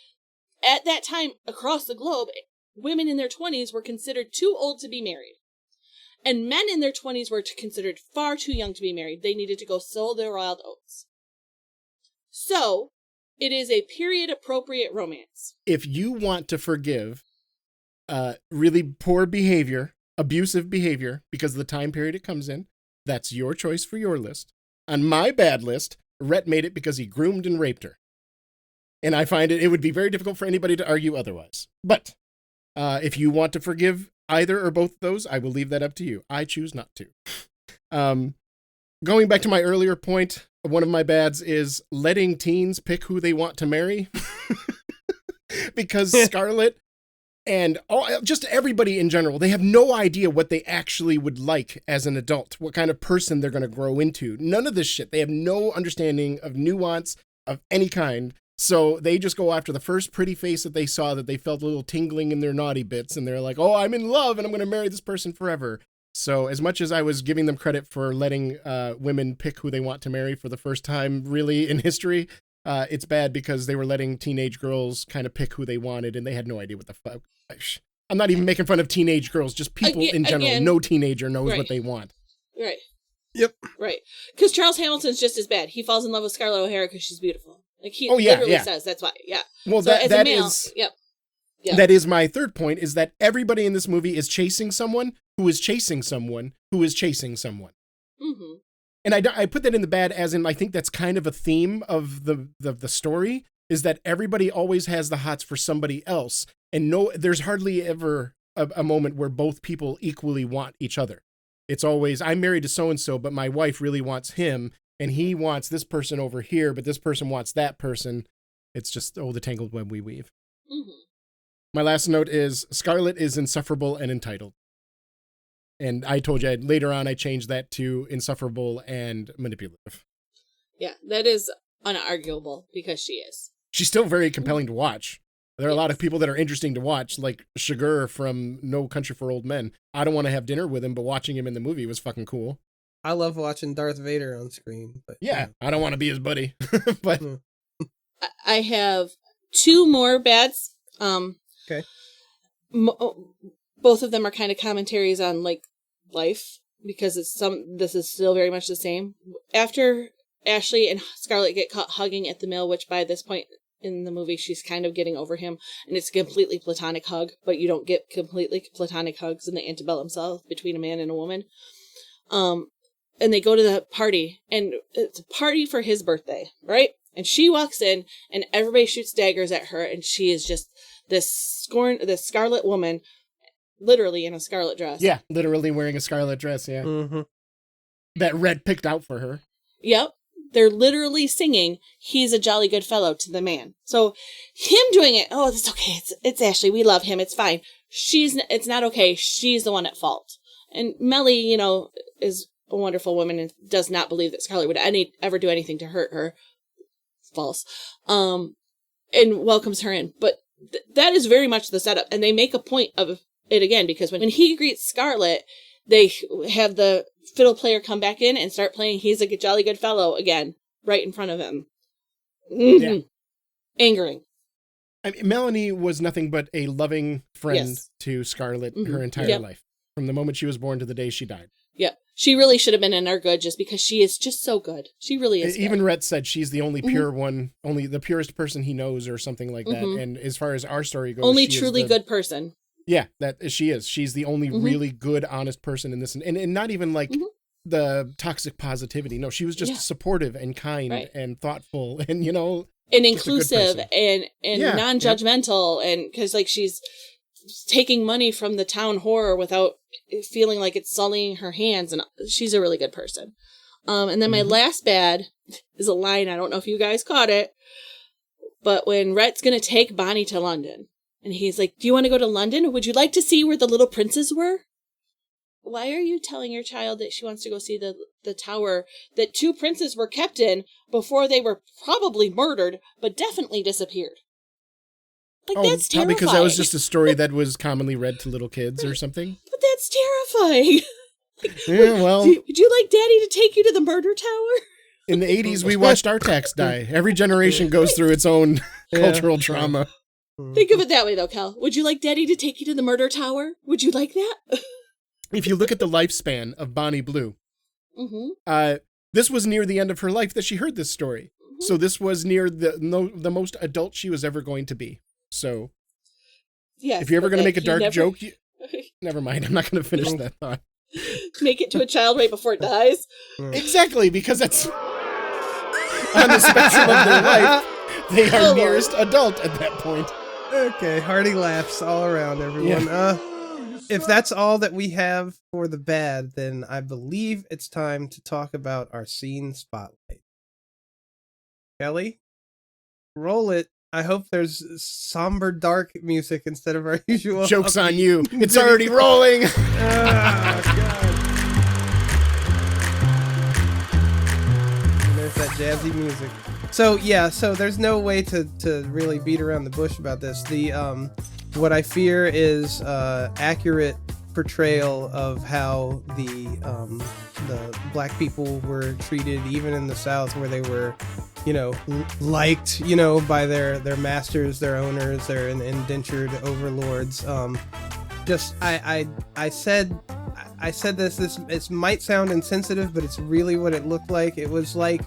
Speaker 4: At that time, across the globe, women in their 20s were considered too old to be married. And men in their 20s were considered far too young to be married. They needed to go sow their wild oats. So, it is a period-appropriate romance.
Speaker 2: If you want to forgive really poor behavior, abusive behavior, because of the time period it comes in, that's your choice for your list. On my bad list, Rhett made it because he groomed and raped her. And I find it would be very difficult for anybody to argue otherwise. But if you want to forgive either or both of those, I will leave that up to you. I choose not to. Going back to my earlier point, one of my bads is letting teens pick who they want to marry. Because Scarlett and just everybody in general, they have no idea what they actually would like as an adult, what kind of person they're going to grow into. None of this shit. They have no understanding of nuance of any kind. So they just go after the first pretty face that they saw that they felt a little tingling in their naughty bits. And they're like, oh, I'm in love and I'm going to marry this person forever. So as much as I was giving them credit for letting women pick who they want to marry for the first time really in history, it's bad because they were letting teenage girls kind of pick who they wanted and they had no idea what the fuck. I'm not even making fun of teenage girls, just people in general. No teenager knows what they want.
Speaker 4: Right.
Speaker 3: Yep.
Speaker 4: Right. Because Charles Hamilton's just as bad. He falls in love with Scarlett O'Hara because she's beautiful. Like, he literally says that's why. Yeah.
Speaker 2: Well,
Speaker 4: so as a male, yep.
Speaker 2: That is my third point, is that everybody in this movie is chasing someone who is chasing someone who is chasing someone.
Speaker 4: Mm-hmm.
Speaker 2: And I put that in the bad as in, I think that's kind of a theme of the story, is that everybody always has the hots for somebody else. And there's hardly ever a moment where both people equally want each other. It's always, I'm married to so-and-so, but my wife really wants him, and he wants this person over here, but this person wants that person. It's just, the tangled web we weave.
Speaker 4: Mm-hmm.
Speaker 2: My last note is Scarlett is insufferable and entitled. And I told you later on I changed that to insufferable and manipulative.
Speaker 4: Yeah, that is unarguable because she is.
Speaker 2: She's still very compelling to watch. There are a lot of people that are interesting to watch, like Sugar from No Country for Old Men. I don't want to have dinner with him, but watching him in the movie was fucking cool.
Speaker 3: I love watching Darth Vader on screen. But
Speaker 2: yeah, I don't want to be his buddy. But
Speaker 4: I have two more bads.
Speaker 3: Okay.
Speaker 4: Both of them are kind of commentaries on like life, because this is still very much the same. After Ashley and Scarlett get caught hugging at the mill, which by this point in the movie she's kind of getting over him, and it's a completely platonic hug, but you don't get completely platonic hugs in the antebellum South between a man and a woman. And they go to the party, and it's a party for his birthday, right? And she walks in, and everybody shoots daggers at her, and she is just this scarlet woman, literally in a scarlet dress.
Speaker 2: Yeah, literally wearing a scarlet dress, yeah.
Speaker 3: Mm-hmm.
Speaker 2: That Red picked out for her.
Speaker 4: Yep. They're literally singing, "He's a jolly good fellow" to the man. So him doing it, oh, it's okay. It's Ashley. We love him. It's fine. It's not okay. She's the one at fault. And Mellie, is a wonderful woman and does not believe that Scarlett would ever do anything to hurt her. False. And welcomes her in. But that is very much the setup. And they make a point of it again, because when he greets Scarlett, they have the fiddle player come back in and start playing "He's a Jolly Good Fellow" again, right in front of him. Mm-hmm. Yeah. Angering.
Speaker 2: I mean, Melanie was nothing but a loving friend to Scarlett her entire life. From the moment she was born to the day she died.
Speaker 4: Yep. She really should have been in our good, just because she is just so good. She really is.
Speaker 2: Even Rhett said she's the only pure one, only the purest person he knows, or something like that. And as far as our story goes,
Speaker 4: only truly good person.
Speaker 2: Yeah, that she is. She's the only really good, honest person in this. And not even like the toxic positivity. No, she was just supportive and kind and thoughtful and,
Speaker 4: and inclusive and non-judgmental. And because like she's taking money from the town whore without feeling like it's sullying her hands. And she's a really good person. And then my last bad is a line. I don't know if you guys caught it, but when Rhett's going to take Bonnie to London, and he's like, "Do you want to go to London? Would you like to see where the little princes were?" Why are you telling your child that she wants to go see the tower that two princes were kept in before they were probably murdered, but definitely disappeared? Like, that's terrifying.
Speaker 2: Probably because that was just a story that was commonly read to little kids or something.
Speaker 4: But that's terrifying.
Speaker 2: Well.
Speaker 4: Would you like Daddy to take you to the murder tower?
Speaker 2: In the 80s, we watched Artax die. Every generation goes through its own cultural trauma.
Speaker 4: Think of it that way, though, Cal. Would you like Daddy to take you to the murder tower? Would you like that?
Speaker 2: If you look at the lifespan of Bonnie Blue, this was near the end of her life that she heard this story. So this was near the most adult she was ever going to be. So
Speaker 4: yes,
Speaker 2: if you're ever going to make a dark joke, never mind. I'm not going to finish that thought.
Speaker 4: Make it to a child right before it dies.
Speaker 2: Exactly, because that's on the spectrum of their life. They are nearest adult at that point.
Speaker 3: Okay, hearty laughs all around, everyone. Yeah. If that's all that we have for the bad, then I believe it's time to talk about our scene spotlight. Kelly, roll it. I hope there's somber, dark music instead of our usual.
Speaker 2: Joke's on you. It's already rolling.
Speaker 3: Oh, God. And there's that jazzy music. So there's no way to really beat around the bush about this. What I fear is accurate portrayal of how the black people were treated, even in the South, where they were, liked, by their masters, their owners, their indentured overlords. I said I said this might sound insensitive, but it's really what it looked like. It was like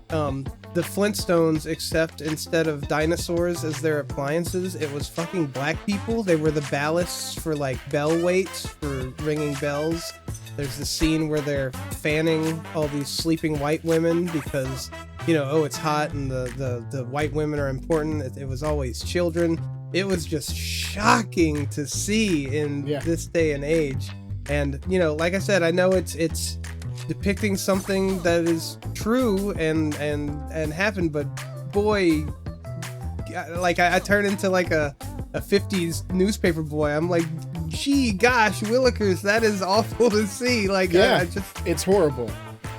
Speaker 3: the Flintstones, except instead of dinosaurs as their appliances, it was fucking black people. They were the ballasts for like bell weights for ringing bells. There's the scene where they're fanning all these sleeping white women because, it's hot and the white women are important. It was always children. It was just shocking to see in this day and age. And, like I said, I know it's depicting something that is true and happened, but boy, like I turn into like a 50s newspaper boy. I'm like, gee, gosh, Willikers, that is awful to see. Like,
Speaker 2: it's horrible.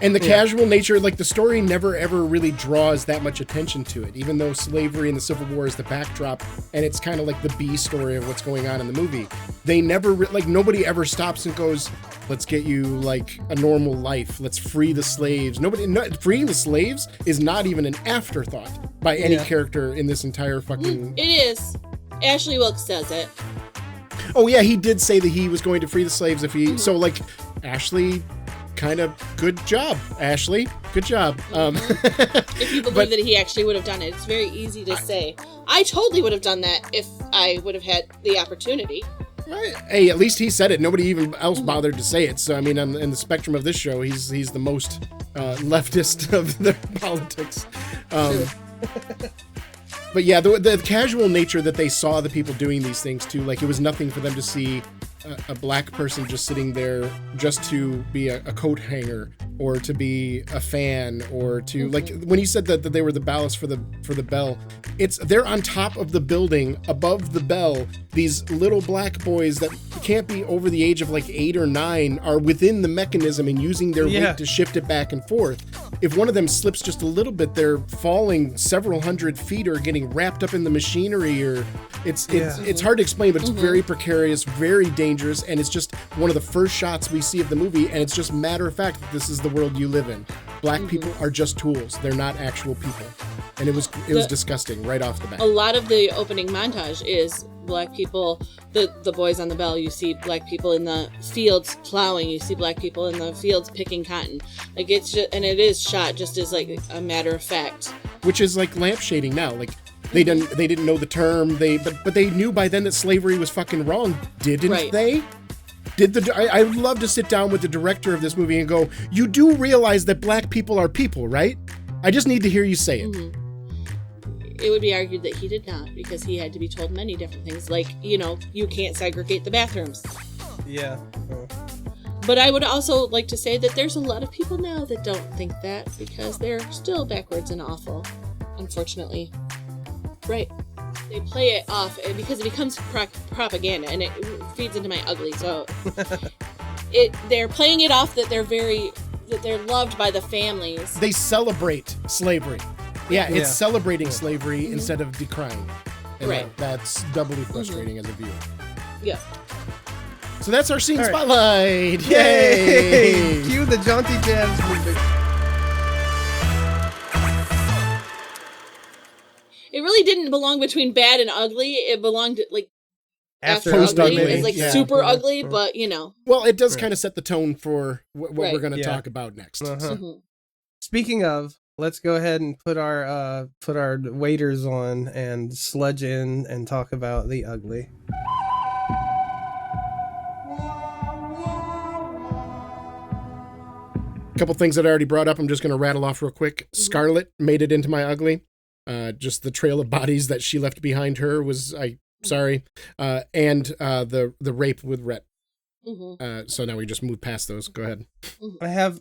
Speaker 2: And the casual nature, like the story never ever really draws that much attention to it, even though slavery and the Civil War is the backdrop, and it's kind of like the B story of what's going on in the movie. They never, nobody ever stops and goes, let's get you like a normal life. Let's free the slaves. Freeing the slaves is not even an afterthought by any character in this entire fucking...
Speaker 4: It is. Ashley Wilkes says it.
Speaker 2: Oh yeah, he did say that he was going to free the slaves if he... So like, Ashley... kind of good job, Ashley. Good job.
Speaker 4: If you believe that he actually would have done it, it's very easy to say. I totally would have done that if I would have had the opportunity.
Speaker 2: Right. Hey, at least he said it. Nobody even else bothered to say it. So I mean, in the spectrum of this show, he's the most leftist of the politics. But yeah, the casual nature that they saw the people doing these things too, like it was nothing for them to see a black person just sitting there just to be a coat hanger or to be a fan or to like when you said that they were the ballast for the bell, they're on top of the building above the bell. These little black boys that can't be over the age of like 8 or 9 are within the mechanism and using their weight to shift it back and forth. If one of them slips just a little bit, they're falling several hundred feet or getting wrapped up in the machinery, or it's hard to explain, but it's very precarious, very dangerous, and it's just one of the first shots we see of the movie, and it's just matter of fact that this is the world you live in. Black people are just tools. They're not actual people. And it was disgusting right off the bat.
Speaker 4: A lot of the opening montage is black people, the boys on the bell. You see black people in the fields plowing. You see black people in the fields picking cotton. Like it's just, and it is shot just as like a matter of fact.
Speaker 2: Which is like lampshading now. Like they didn't know the term. But they knew by then that slavery was fucking wrong, didn't they? I'd love to sit down with the director of this movie and go, you do realize that black people are people, right? I just need to hear you say it.
Speaker 4: It would be argued that he did not, because he had to be told many different things, like, you can't segregate the bathrooms.
Speaker 3: Yeah.
Speaker 4: But I would also like to say that there's a lot of people now that don't think that, because they're still backwards and awful, unfortunately. Right. They play it off because it becomes propaganda, and it feeds into my ugly. So they're playing it off that they're loved by the families.
Speaker 2: They celebrate slavery. Yeah, it's celebrating slavery instead of decrying. And that's doubly frustrating as a viewer.
Speaker 4: Yeah.
Speaker 2: So that's our scene spotlight. Yay!
Speaker 3: Cue the jaunty jazz music.
Speaker 4: It really didn't belong between bad and ugly. It belonged like after ugly. It's like super ugly, but
Speaker 2: Well, it does kind of set the tone for what we're going to talk about next.
Speaker 3: Speaking of, let's go ahead and put our waders on and sludge in and talk about the ugly.
Speaker 2: A couple things that I already brought up. I'm just going to rattle off real quick. Scarlett made it into my ugly. Just the trail of bodies that she left behind her was, sorry. And the rape with Rhett. So now we just move past those. Go ahead.
Speaker 3: I have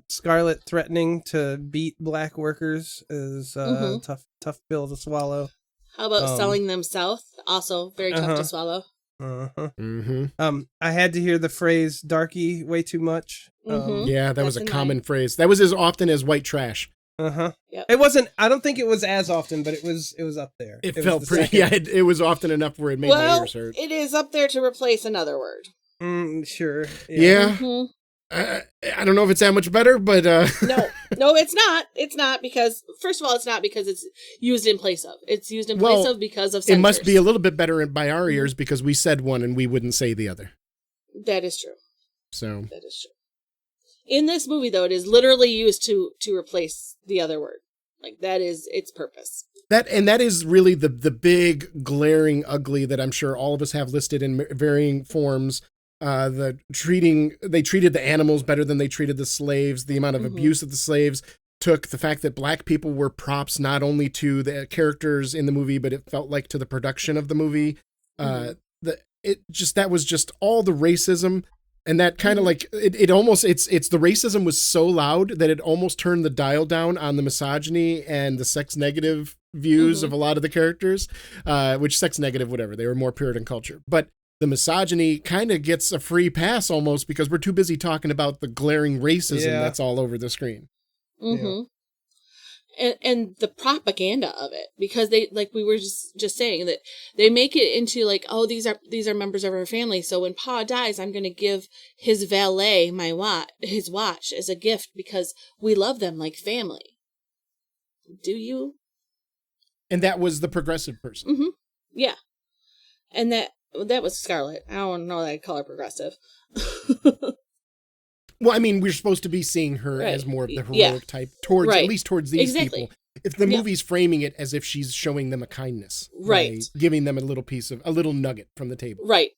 Speaker 3: Scarlett threatening to beat black workers is tough pill to swallow.
Speaker 4: How about selling them south? Also very tough to swallow.
Speaker 3: I had to hear the phrase "darky" way too much.
Speaker 2: Yeah, that was a common phrase. That was as often as white trash.
Speaker 4: Yep.
Speaker 3: It wasn't. I don't think it was as often, but it was up there.
Speaker 2: It felt pretty. Yeah, it was often enough where it made my ears hurt.
Speaker 4: It is up there to replace another word.
Speaker 3: Sure.
Speaker 2: Yeah. I don't know if it's that much better, but
Speaker 4: No, it's not. It's not because, first of all, it's not because it's used in place of. It's used in place of because of censors.
Speaker 2: It must be a little bit better by our ears because we said one and we wouldn't say the other.
Speaker 4: That is true.
Speaker 2: So
Speaker 4: That is true. In this movie, though, it is literally used to replace the other word. Like, that is its purpose.
Speaker 2: that is really the big glaring ugly that I'm sure all of us have listed in varying forms. They treated the animals better than they treated the slaves. The amount of abuse that the slaves took, the fact that black people were props not only to the characters in the movie, but it felt like to the production of the movie. That was just all the racism. And that kind of like it almost it's the racism was so loud that it almost turned the dial down on the misogyny and the sex negative views of a lot of the characters, which sex negative, whatever, they were more Puritan culture. But the misogyny kind of gets a free pass almost because we're too busy talking about the glaring racism that's all over the screen.
Speaker 4: Mm-hmm. And the propaganda of it, because they, like we were just saying, that they make it into like, oh, these are members of our family. So when Pa dies, I'm going to give his valet his watch as a gift because we love them like family. Do you?
Speaker 2: And that was the progressive person.
Speaker 4: Mm-hmm. Yeah. And that was Scarlett. I don't know that I'd call her progressive.
Speaker 2: Well, I mean, we're supposed to be seeing her as more of the heroic type towards, at least towards these people. If the movie's framing it as if she's showing them a kindness, by giving them a little nugget from the table.
Speaker 4: Right.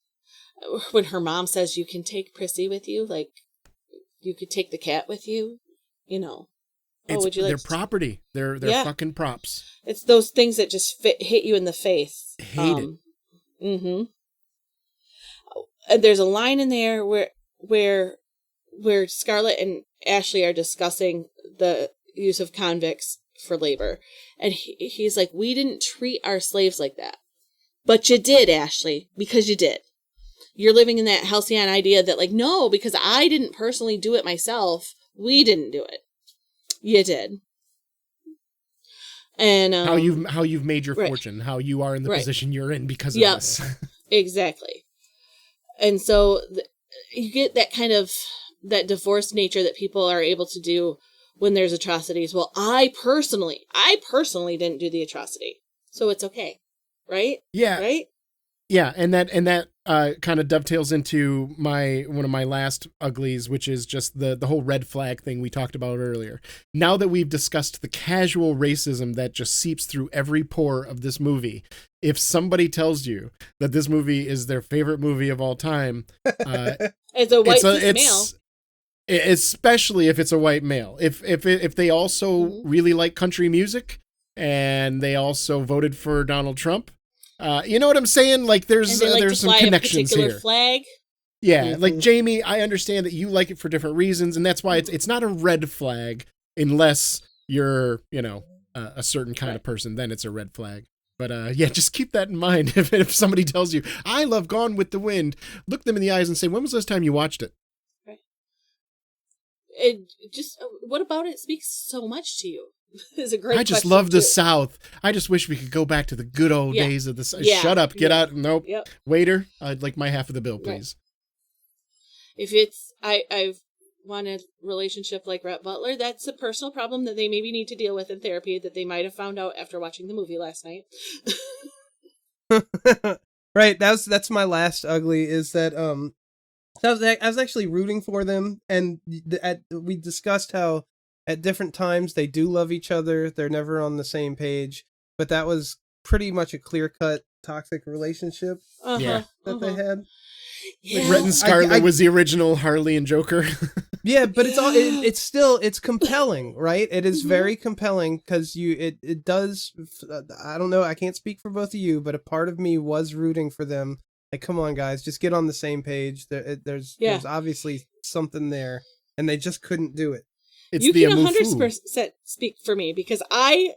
Speaker 4: When her mom says you can take Prissy with you, like you could take the cat with you, you know.
Speaker 2: It's their property. They're fucking props.
Speaker 4: It's those things that just hit you in the face.
Speaker 2: Hate it.
Speaker 4: Mm-hmm. And there's a line in there where Scarlett and Ashley are discussing the use of convicts for labor. And he's like, we didn't treat our slaves like that. But you did, Ashley, because you did. You're living in that halcyon idea that like, no, because I didn't personally do it myself. We didn't do it. You did. And
Speaker 2: how you've made your fortune, how you are in the position you're in because of this.
Speaker 4: Exactly. And so you get that kind of that divorced nature that people are able to do when there's atrocities. Well, I personally didn't do the atrocity, so it's okay, right?
Speaker 2: Yeah,
Speaker 4: right.
Speaker 2: Yeah, and that kind of dovetails into one of my last uglies, which is just the whole red flag thing we talked about earlier. Now that we've discussed the casual racism that just seeps through every pore of this movie, if somebody tells you that this movie is their favorite movie of all time,
Speaker 4: it's a white male.
Speaker 2: Especially if it's a white male. If they also really like country music and they also voted for Donald Trump, you know what I'm saying? Like there's some connections
Speaker 4: a particular
Speaker 2: here.
Speaker 4: Flag.
Speaker 2: Yeah, like Jamie, I understand that you like it for different reasons, and that's why it's not a red flag unless you're a certain kind of person. Then it's a red flag. But just keep that in mind. If somebody tells you I love Gone with the Wind, look them in the eyes and say, when was the last time you watched it?
Speaker 4: It just, what about it speaks so much to you? Is a great.
Speaker 2: I just love the South. I just wish we could go back to the good old days of the South. Shut up, get out. Nope. Yep. Waiter, I'd like my half of the bill, please.
Speaker 4: If it's, I want a relationship like Rhett Butler, that's a personal problem that they maybe need to deal with in therapy that they might have found out after watching the movie last night.
Speaker 3: Right. That's my last ugly is that, I was actually rooting for them, and we discussed how at different times they do love each other. They're never on the same page, but that was pretty much a clear-cut toxic relationship that they had.
Speaker 4: Yeah.
Speaker 2: Like Rhett and Scarlett was the original Harley and Joker.
Speaker 3: Yeah, but it's compelling, right? It is very compelling because it does. I don't know. I can't speak for both of you, but a part of me was rooting for them. Like, come on, guys, just get on the same page. There's obviously something there, and they just couldn't do it.
Speaker 2: It's
Speaker 4: you can 100% speak for me because I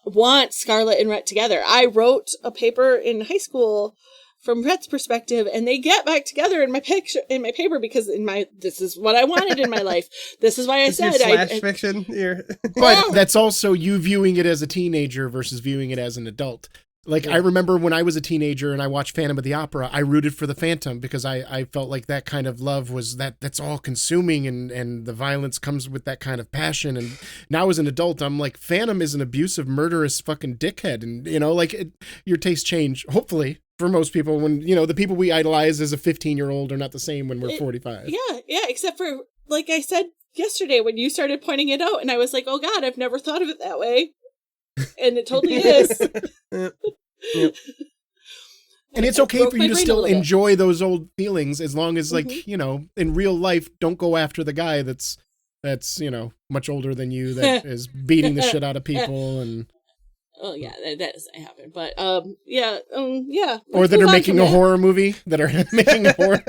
Speaker 4: want Scarlett and Rhett together. I wrote a paper in high school from Rhett's perspective, and they get back together in my paper because this is what I wanted in my life. This is why I said
Speaker 3: fiction here.
Speaker 2: But that's also you viewing it as a teenager versus viewing it as an adult. Like, I remember when I was a teenager and I watched Phantom of the Opera, I rooted for the Phantom because I felt like that kind of love was that's all consuming and the violence comes with that kind of passion. And now as an adult, I'm like, Phantom is an abusive, murderous fucking dickhead. And, your tastes change, hopefully, for most people when, the people we idolize as a 15-year-old are not the same when we're 45.
Speaker 4: Yeah, except for, like I said yesterday when you started pointing it out, and I was like, oh God, I've never thought of it that way. And it totally is.
Speaker 3: Yep.
Speaker 2: And it's okay for you to still enjoy those old feelings as long as, like, in real life, don't go after the guy that's much older than you that is beating the shit out of people and.
Speaker 4: Oh yeah, that doesn't happen. But yeah.
Speaker 2: Or that are making a horror movie that are making a horror,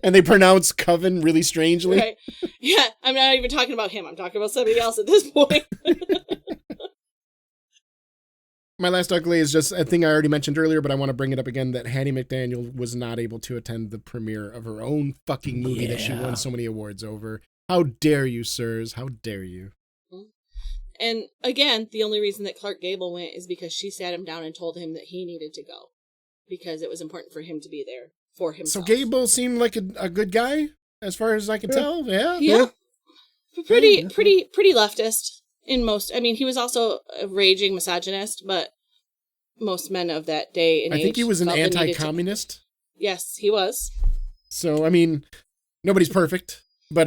Speaker 2: and they pronounce Coven really strangely.
Speaker 4: Right. Yeah, I'm not even talking about him. I'm talking about somebody else at this point.
Speaker 2: My last ugly is just a thing I already mentioned earlier, but I want to bring it up again, that Hattie McDaniel was not able to attend the premiere of her own fucking movie that she won so many awards over. How dare you, sirs? How dare you?
Speaker 4: And again, the only reason that Clark Gable went is because she sat him down and told him that he needed to go because it was important for him to be there for himself.
Speaker 2: So Gable seemed like a good guy, as far as I can tell. Yeah.
Speaker 4: Yeah. Pretty leftist. In most, I mean, he was also a raging misogynist, but most men of that day and age.
Speaker 2: I think he was an anti-communist.
Speaker 4: Yes, he was.
Speaker 2: So, I mean, nobody's perfect, but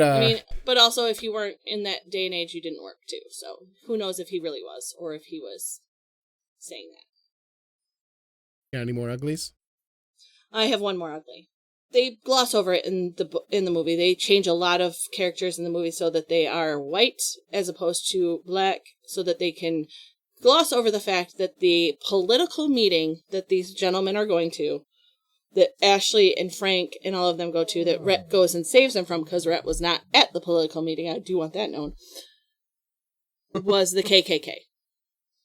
Speaker 4: but also if you weren't in that day and age, you didn't work too. So who knows if he really was or if he was saying that.
Speaker 2: Got any more uglies?
Speaker 4: I have one more ugly. They gloss over it in the movie. They change a lot of characters in the movie so that they are white as opposed to black, so that they can gloss over the fact that the political meeting that these gentlemen are going to, that Ashley and Frank and all of them go to, that Rhett goes and saves them from because Rhett was not at the political meeting, I do want that known, was the KKK.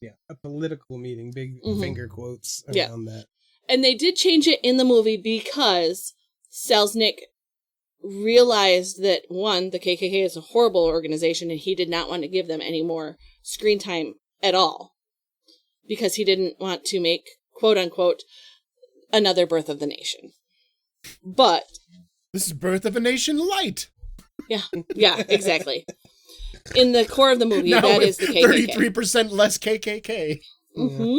Speaker 3: Yeah, a political meeting, big finger quotes around that.
Speaker 4: And they did change it in the movie because Selznick realized that, one, the KKK is a horrible organization and he did not want to give them any more screen time at all because he didn't want to make, quote unquote, another Birth of the Nation. But
Speaker 2: this is Birth of a Nation light.
Speaker 4: Yeah, exactly. In the core of the movie, now that is the KKK.
Speaker 2: 33% less KKK.
Speaker 4: Mm-hmm.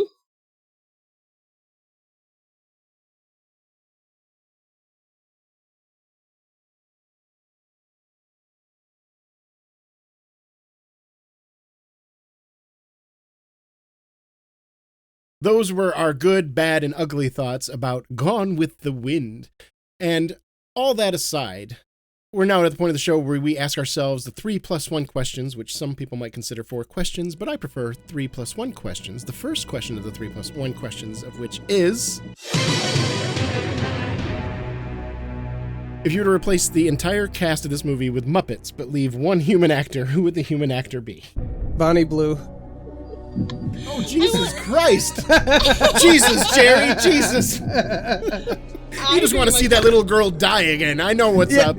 Speaker 2: Those were our good, bad, and ugly thoughts about Gone with the Wind. And all that aside, we're now at the point of the show where we ask ourselves the 3+1 questions, which some people might consider 4 questions, but I prefer 3+1 questions. The first question of the 3+1 questions of which is, if you were to replace the entire cast of this movie with Muppets, but leave one human actor, who would the human actor be?
Speaker 3: Bonnie Blue.
Speaker 2: Oh, Jesus Christ. Jesus, Jerry, Jesus. You just want to see that little girl die again. I know what's up.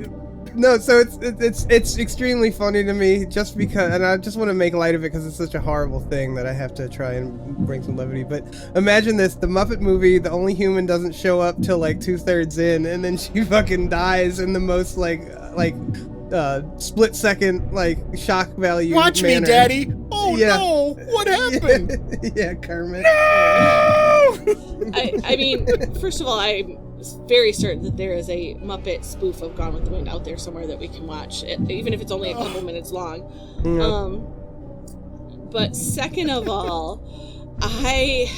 Speaker 3: No, so it's extremely funny to me just because, and I just want to make light of it because it's such a horrible thing that I have to try and bring some levity. But imagine this, the Muppet movie, the only human doesn't show up till like 2/3 in, and then she fucking dies in the most like split second shock value.
Speaker 2: Watch
Speaker 3: manner.
Speaker 2: Me, Daddy. Oh no! What happened?
Speaker 3: Yeah, Kermit.
Speaker 2: No!
Speaker 4: I mean, first of all, I'm very certain that there is a Muppet spoof of Gone with the Wind out there somewhere that we can watch, even if it's only a couple minutes long.
Speaker 3: Yeah.
Speaker 4: But second of all, I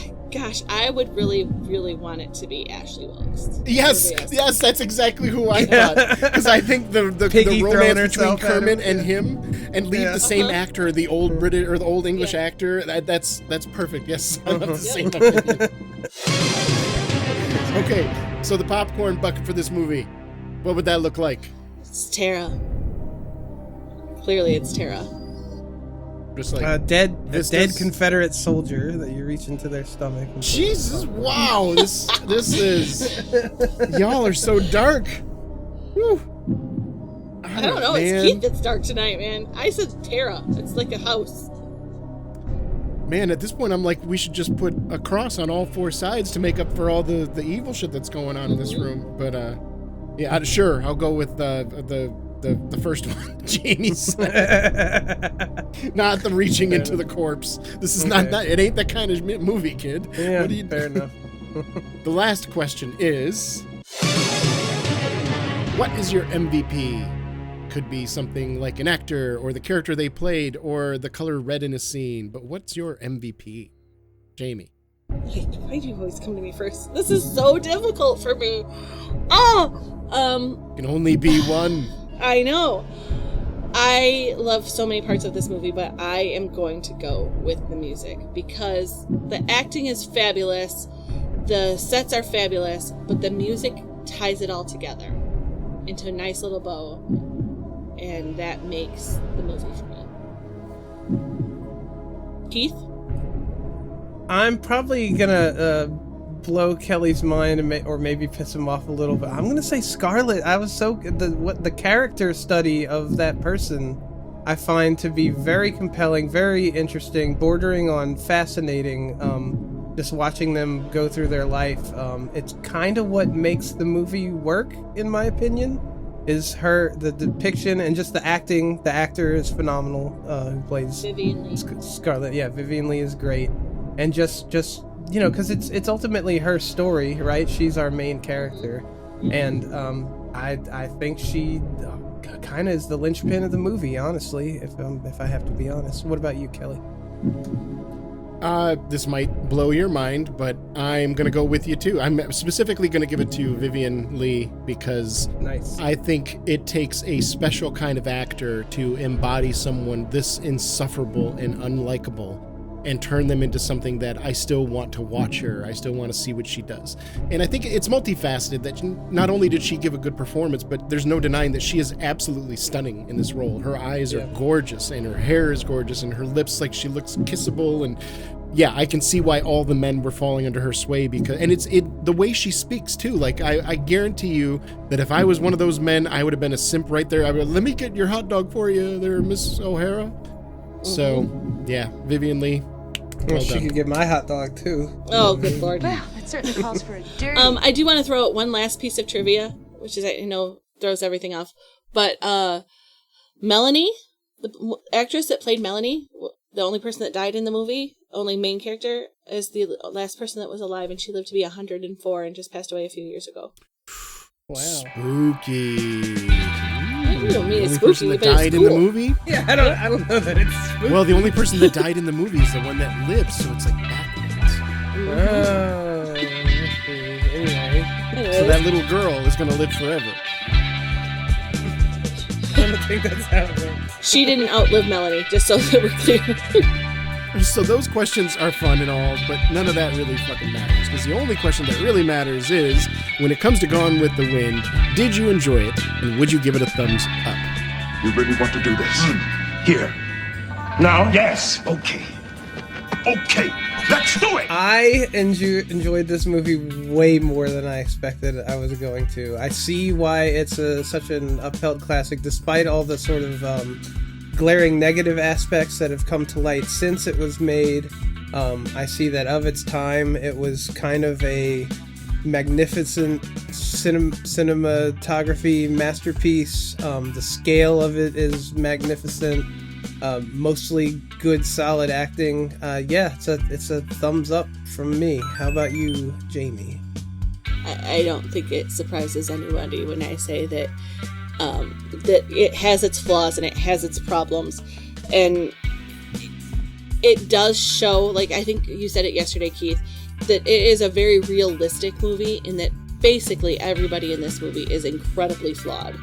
Speaker 4: would really, really want it to be Ashley Wilkes.
Speaker 2: Yes, that's exactly who I thought. Because I think the romance between Kermit and him, and leave the same actor, the old British or the old English actor. That's perfect. Yes, I have the same opinion. Okay, so the popcorn bucket for this movie, what would that look like?
Speaker 4: It's Tara. Clearly, it's Tara.
Speaker 2: Just like
Speaker 3: a dead Confederate soldier that you reach into their stomach.
Speaker 2: Jesus! Wow, this is y'all are so dark. Whew.
Speaker 4: I don't know. Man. It's Keith that's dark tonight, man. I said Tara. It's like a house.
Speaker 2: Man, at this point, I'm like, we should just put a cross on all four sides to make up for all the evil shit that's going on in this room. But yeah, sure, I'll go with the first one, Jamie's. Not the reaching into the corpse. This is not it ain't that kind of movie, kid.
Speaker 3: Yeah,
Speaker 2: what do you
Speaker 3: fair enough.
Speaker 2: The last question is, what is your MVP? Could be something like an actor or the character they played or the color red in a scene. But what's your MVP, Jamie?
Speaker 4: Why do you always come to me first? This is so difficult for me.
Speaker 2: Can only be one.
Speaker 4: I know. I love so many parts of this movie, but I am going to go with the music because the acting is fabulous, the sets are fabulous, but the music ties it all together into a nice little bow, and that makes the movie for me. Keith?
Speaker 3: I'm probably gonna blow Kelly's mind or maybe piss him off a little bit. I'm gonna say Scarlett. I was the character study of that person I find to be very compelling, very interesting, bordering on fascinating. Just watching them go through their life. It's kind of what makes the movie work, in my opinion. Is the depiction and just the acting. The actor is phenomenal. Who plays
Speaker 4: Vivian Lee.
Speaker 3: Scarlett? Yeah, Vivian Lee is great, and just because it's ultimately her story, right? She's our main character, and I think she kind of is the linchpin of the movie. Honestly, if I have to be honest. What about you, Kelly?
Speaker 2: This might blow your mind, but I'm going to go with you too. I'm specifically going to give it to Vivian Lee because
Speaker 3: Nice.
Speaker 2: I think it takes a special kind of actor to embody someone this insufferable and unlikable and turn them into something that I still want to watch her. I still want to see what she does. And I think it's multifaceted that not only did she give a good performance, but there's no denying that she is absolutely stunning in this role. Her eyes are gorgeous and her hair is gorgeous and her lips, like she looks kissable. And yeah, I can see why all the men were falling under her sway and it's the way she speaks too. Like I guarantee you that if I was one of those men, I would have been a simp right there. I would, let me get your hot dog for you there, Miss O'Hara. So yeah, Vivian Lee.
Speaker 3: Well, she could get my hot dog too.
Speaker 4: Oh, good lord.
Speaker 6: Well, that certainly calls for a dirty.
Speaker 4: I do want to throw out one last piece of trivia, which is, I know, throws everything off. But Melanie, the actress that played Melanie, the only person that died in the movie, only main character, is the last person that was alive, and she lived to be 104 and just passed away a few years ago.
Speaker 3: Wow.
Speaker 2: Spooky.
Speaker 4: You don't mean it's
Speaker 2: The only person
Speaker 4: spooky,
Speaker 2: that
Speaker 4: but it's
Speaker 2: died
Speaker 4: cool.
Speaker 2: in the movie?
Speaker 3: Yeah, I don't know that it's spooky.
Speaker 2: Well, the only person that died in the movie is the one that lives, so it's like backwards.
Speaker 3: Oh, anyway.
Speaker 2: So that little girl is going to live forever.
Speaker 3: I don't think that's how it works.
Speaker 4: She didn't outlive Melanie, just so that we're clear.
Speaker 2: So those questions are fun and all, but none of that really fucking matters. Because the only question that really matters is, when it comes to Gone with the Wind, did you enjoy it, and would you give it a thumbs up?
Speaker 1: You really want to do this? Here. Now? Yes. Okay. Okay. Let's do it!
Speaker 3: I enjoyed this movie way more than I expected I was going to. I see why it's such an upheld classic, despite all the sort of glaring negative aspects that have come to light since it was made. I see that of its time, it was kind of a magnificent cinematography masterpiece. The scale of it is magnificent. Mostly good, solid acting. Yeah, it's a thumbs up from me. How about you, Jamie?
Speaker 4: I don't think it surprises anybody when I say that that it has its flaws and it has its problems, and it does show, like I think you said it yesterday, Keith, that it is a very realistic movie in that basically everybody in this movie is incredibly flawed,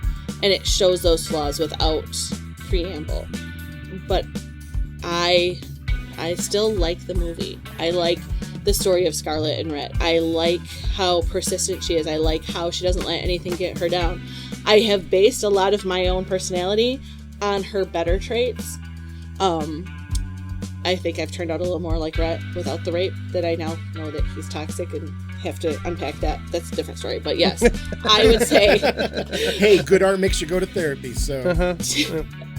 Speaker 4: and it shows those flaws without preamble. But I still like the movie. I like the story of Scarlett and Rhett. I like how persistent she is. I like how she doesn't let anything get her down. I have based a lot of my own personality on her better traits. I think I've turned out a little more like Rhett without the rape, that I now know that he's toxic and have to unpack that. That's a different story. But yes, I would say...
Speaker 2: Hey, good art makes you go to therapy, so...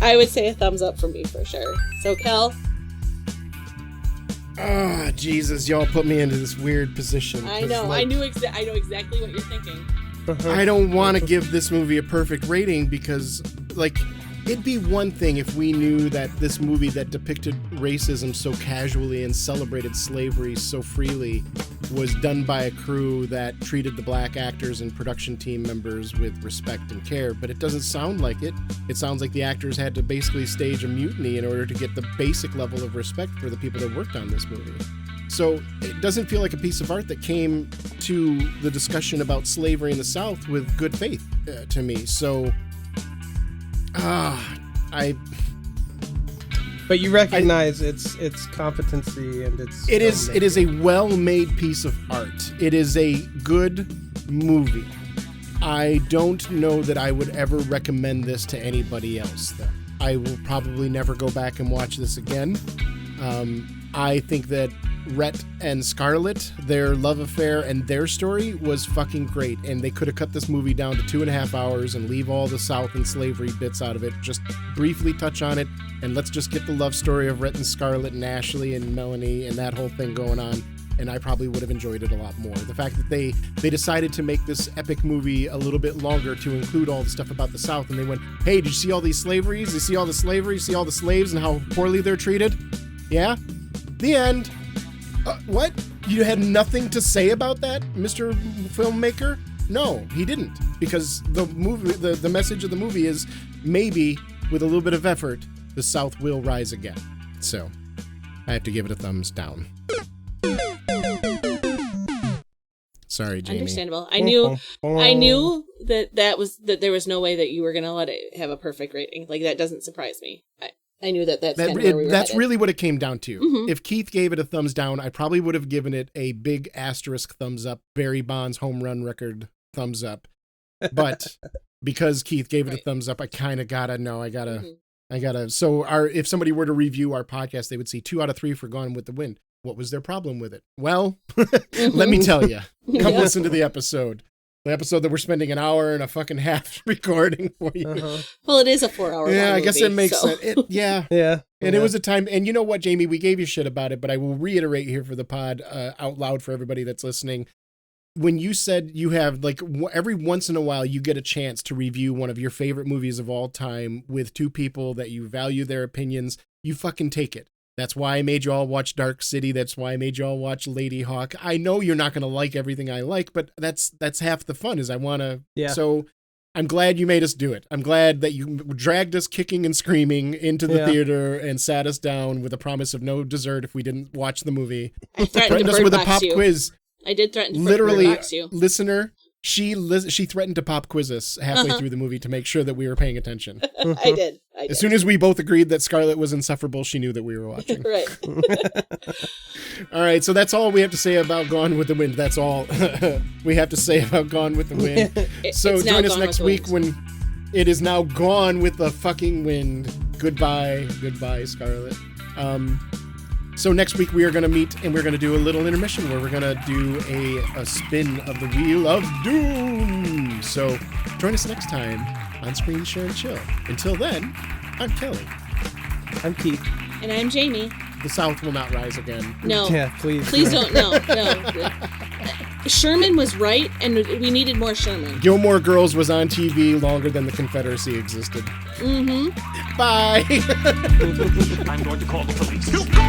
Speaker 4: I would say a thumbs up from me for sure. So, Kel?
Speaker 2: Ah, Jesus, y'all put me into this weird position.
Speaker 4: I
Speaker 2: 'cause,
Speaker 4: know.
Speaker 2: like,
Speaker 4: I know exactly what you're thinking.
Speaker 2: I don't want to give this movie a perfect rating because, like, it'd be one thing if we knew that this movie that depicted racism so casually and celebrated slavery so freely was done by a crew that treated the black actors and production team members with respect and care, but it doesn't sound like it. It sounds like the actors had to basically stage a mutiny in order to get the basic level of respect for the people that worked on this movie. So it doesn't feel like a piece of art that came to the discussion about slavery in the South with good faith to me. So,
Speaker 3: But you recognize its competency and its.
Speaker 2: It is a well-made piece of art. It is a good movie. I don't know that I would ever recommend this to anybody else, though. I will probably never go back and watch this again. I think that Rhett and Scarlett, their love affair and their story was fucking great, and they could have cut this movie down to 2.5 hours and leave all the South and slavery bits out of it. Just briefly touch on it, and let's just get the love story of Rhett and Scarlett and Ashley and Melanie and that whole thing going on, and I probably would have enjoyed it a lot more. The fact that they decided to make this epic movie a little bit longer to include all the stuff about the South, and they went, hey, did you see all these slaveries? You see all the slavery? See all the slaves and how poorly they're treated? Yeah? The end. What? You had nothing to say about that, Mr. Filmmaker? No, he didn't. Because the movie, the message of the movie is maybe with a little bit of effort, the South will rise again. So, I have to give it a thumbs down. Sorry, Jamie.
Speaker 4: Understandable. I knew that there was no way that you were gonna let it have a perfect rating. Like, that doesn't surprise me. I knew that's kind of where we were
Speaker 2: That's
Speaker 4: headed.
Speaker 2: really what it came down to.
Speaker 4: Mm-hmm.
Speaker 2: If Keith gave it a thumbs down, I probably would have given it a big asterisk thumbs up, Barry Bonds home run record thumbs up. But because Keith gave it a thumbs up, I kind of gotta know. So if somebody were to review our podcast, they would see 2 out of 3 for Gone with the Wind. What was their problem with it? Well, let me tell you. Come listen to the episode. The episode that we're spending an hour and a fucking half recording for you.
Speaker 4: Well, it is a 4-hour
Speaker 2: Yeah, I guess
Speaker 4: movie,
Speaker 2: it makes
Speaker 4: so.
Speaker 2: sense. Yeah. And it was a time, and you know what, Jamie, we gave you shit about it, but I will reiterate here for the pod out loud for everybody that's listening. When you said you have, like, every once in a while you get a chance to review one of your favorite movies of all time with 2 people that you value their opinions, you fucking take it. That's why I made you all watch Dark City. That's why I made you all watch Lady Hawk. I know you're not going to like everything I like, but that's half the fun is I want to. Yeah. So I'm glad you made us do it. I'm glad that you dragged us kicking and screaming into the theater and sat us down with a promise of no dessert if we didn't watch the movie.
Speaker 4: I threatened
Speaker 2: us with a pop quiz.
Speaker 4: I did threaten to
Speaker 2: literally
Speaker 4: bird box you.
Speaker 2: Listener. She threatened to pop quiz us halfway through the movie to make sure that we were paying attention.
Speaker 4: I did.
Speaker 2: As soon as we both agreed that Scarlett was insufferable, she knew that we were watching.
Speaker 4: Right.
Speaker 2: All right, so that's all we have to say about Gone with the Wind. That's all we have to say about Gone with the Wind. So join us next week when it is now Gone with the fucking Wind. Goodbye, Scarlett. So next week we are going to meet and we're going to do a little intermission where we're going to do a spin of the Wheel of Doom. So join us next time on Screen Share and Chill. Until then, I'm Kelly.
Speaker 3: I'm Keith.
Speaker 4: And I'm Jamie.
Speaker 2: The South will not rise again.
Speaker 4: No.
Speaker 3: Yeah, please.
Speaker 4: Please don't. No. Sherman was right, and we needed more Sherman.
Speaker 2: Gilmore Girls was on TV longer than the Confederacy existed.
Speaker 4: Mm-hmm.
Speaker 2: Bye.
Speaker 1: I'm going to call the police. You go!